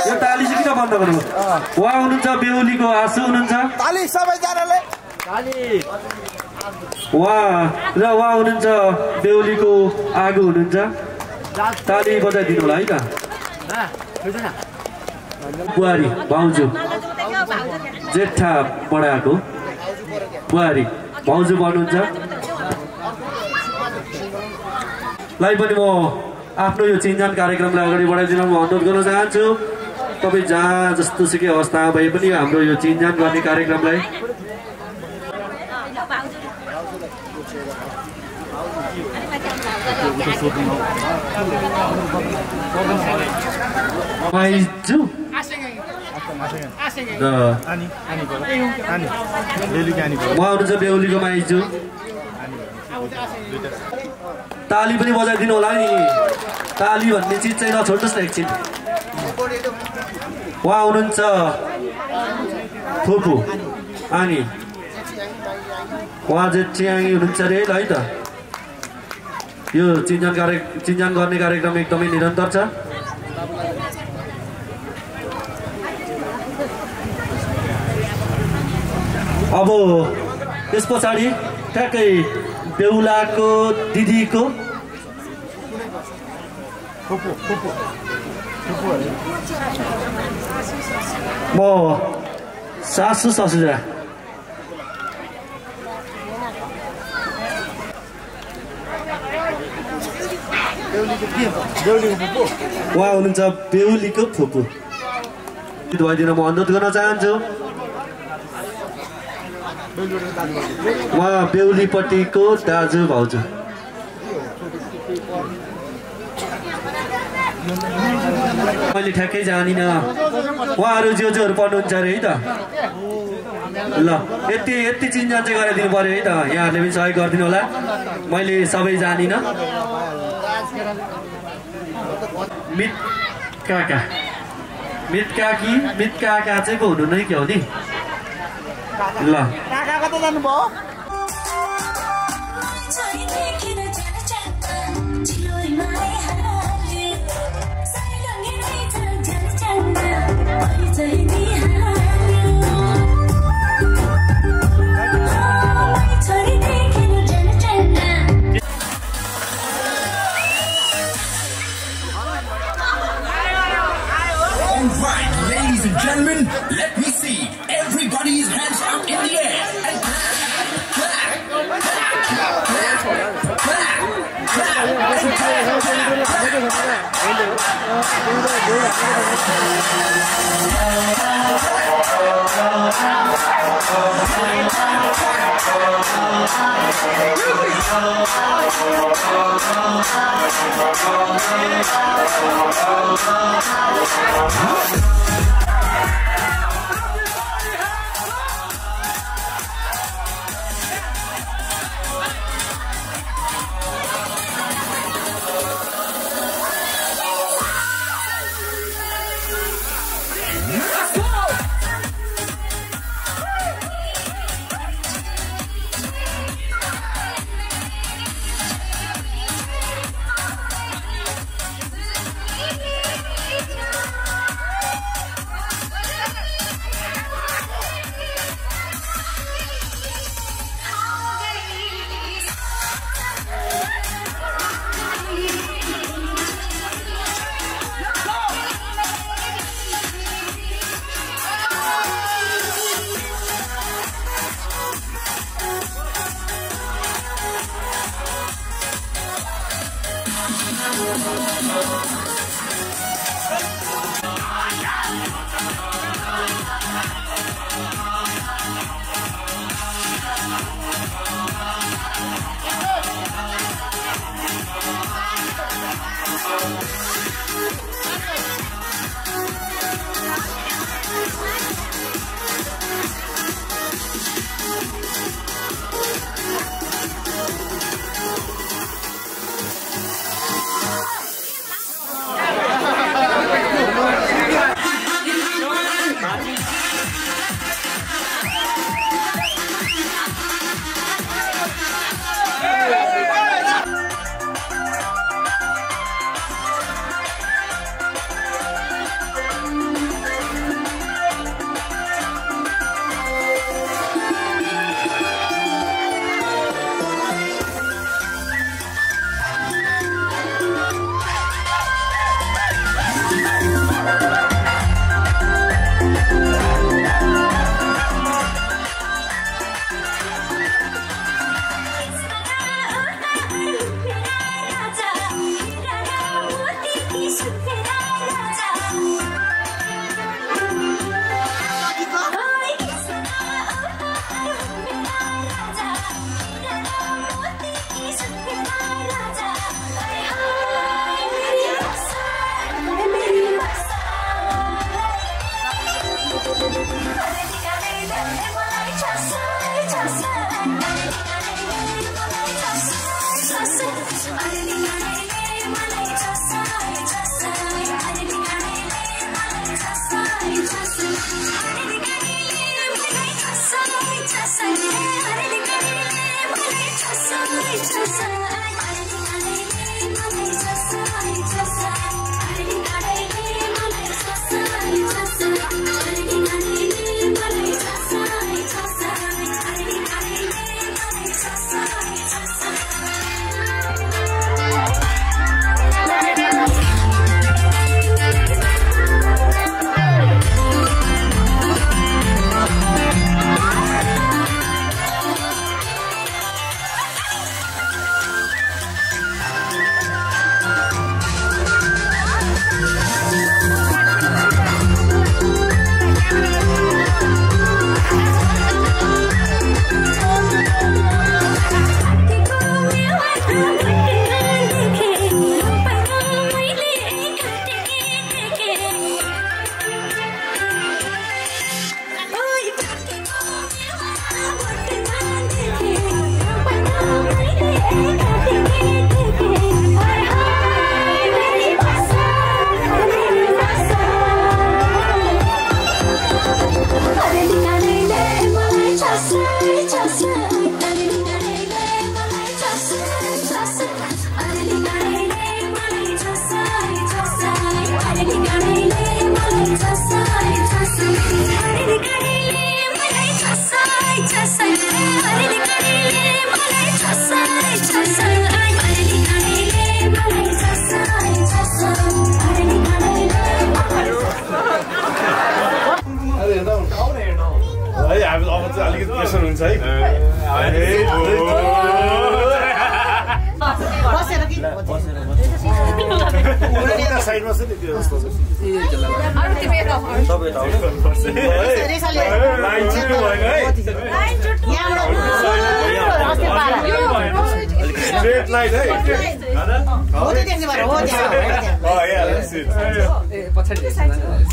यो ताली चाहिँ किन बन्द गर्नु? उहाँ हुनुहुन्छ बेहुलीको आँसु हुनुहुन्छ। उहाँ हुनुहुन्छ बेहुलीको आगो हुनुहुन्छ। ताली बजाइदिनु होला है त। बुहारी भाउजू जेठा बडाको बुहारी भाउजू भन्नुहुन्छ। लाई पनि म आफ्नो यो चिन्जान कार्यक्रमलाई अगाडि बढाइदिन म अनुरोध गर्न चाहन्छु। तपाईँ जहाँ जस्तो सुकै अवस्थामा भए पनि हाम्रो यो चिन्जान गर्ने कार्यक्रमलाई माइजू र उहाँ हुनुहुन्छ बेहुलीको माइजू। ताली पनि बजाइदिनु होला नि ताली भन्ने चिज चाहिँ नछोड्नुहोस् न एकछिन उहाँ हुनुहुन्छ फुपू आनी उहाँ चाहिँ च्याङ्गी हुनुहुन्छ अरे है त यो चिन्जान गर्ने कार्यक्रम एकदमै निरन्तर छ अब त्यस पछाडि ठ्याक्कै बेहुलाको दिदीको म सासू ससुरा उहाँ हुनुहुन्छ बेहुलीको फुपू भइदिन म अनुरोध गर्न चाहन्छु उहाँ बेहुलीपट्टिको दाजु भाउजू मैले ठ्याक्कै जानिनँ उहाँहरू जोजोहरू पढ्नुहुन्छ अरे है त ल यति चिन्जान चाहिँ गराइदिनु पर्यो है त यहाँहरूले पनि सहयोग गरिदिनु होला मैले सबै जानिनँ मित काका चाहिँ को हुनु नै के हो नि ल काका कता जानुभयो Ladies and gentlemen, let me see everybody's hands out in the air and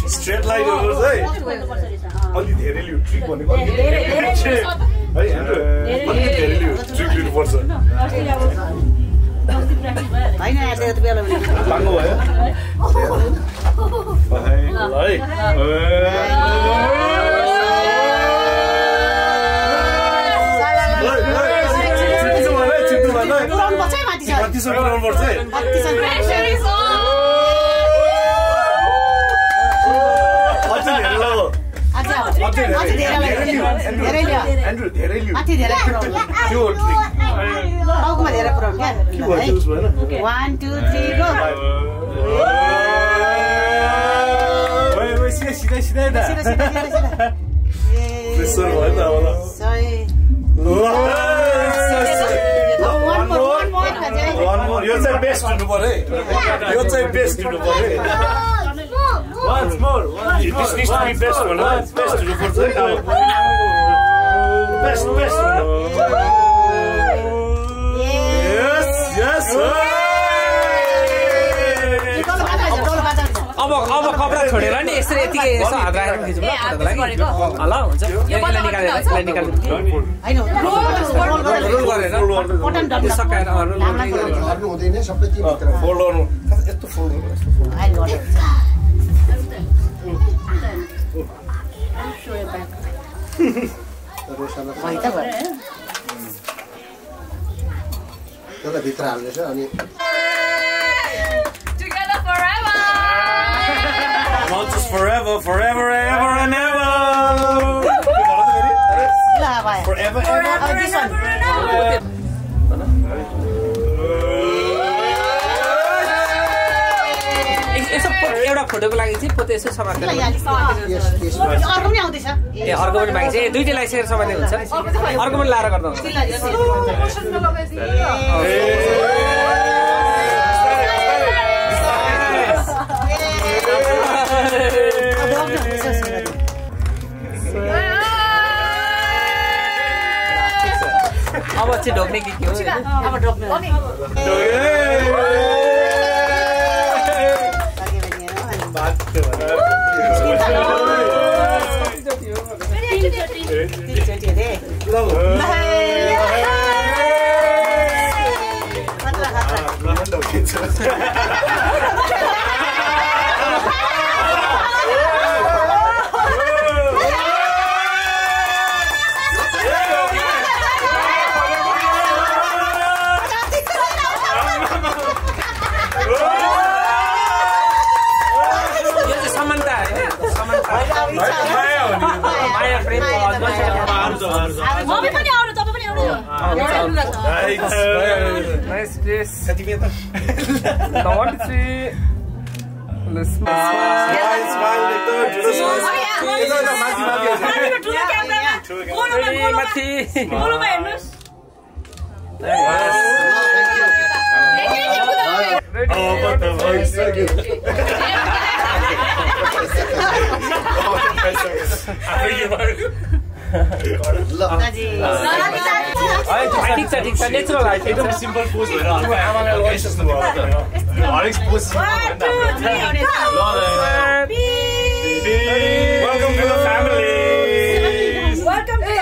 Straight line over there. Only धेरै लियो ट्रिक भनेको है Andrew अलि धेरै लियो ट्रिक लिनु पर्छ हैन यार त्यो बेला बाङ्गो भयो Andrew, धेरै लियो माथि धेरै पुराउनु त्यो ट्रिक टाउकोमा धेरै पुराउनु क्या 1 2 3 गो ओइ सिधै सिधै दा प्रेसर भयो त होला One more. यो चाहिँ बेस्ट हुनु पर्यो है यो चाहिँ बेस्ट हुनु पर्यो Once more. This needs to be best one. Best हुनु पर्छ है Best. Yes. अब कपडा छोडेर नि यसरी यतिकै यसो हात राखेर खिचौँ ल फोटोको लागि ल हुन्छ यसलाई निकालेर हैन रोल गरेर बटन दबाएर सकाएर गर्नु हुँदैन सबै ती भित्र फोल्ड गर्नु यस्तो फोल्ड गर्नु हाइ गर्नु त्यसलाई भित्र हाल्ने छ अनि Together forever. Not just forever, ever and ever. Forever, यसो एउटा फोटोको लागि चाहिँ पोते यसो समातेर अर्को पनि आउँदैछ ए अर्को पनि बाँकी छ दुईटैलाई सेयर समाते हुन्छ अर्को पनि लाएर गर्दा अब चाहिँ ढोक्ने के हो अब ढोक्ने Nice place. Now 1, 2, 3. Let's smile. ठिक छ नेचुरल हाइट एकदम सिम्पल पोज भएर आमालाई लगाइसक्नु भयो हरेक pose welcome to the family welcome to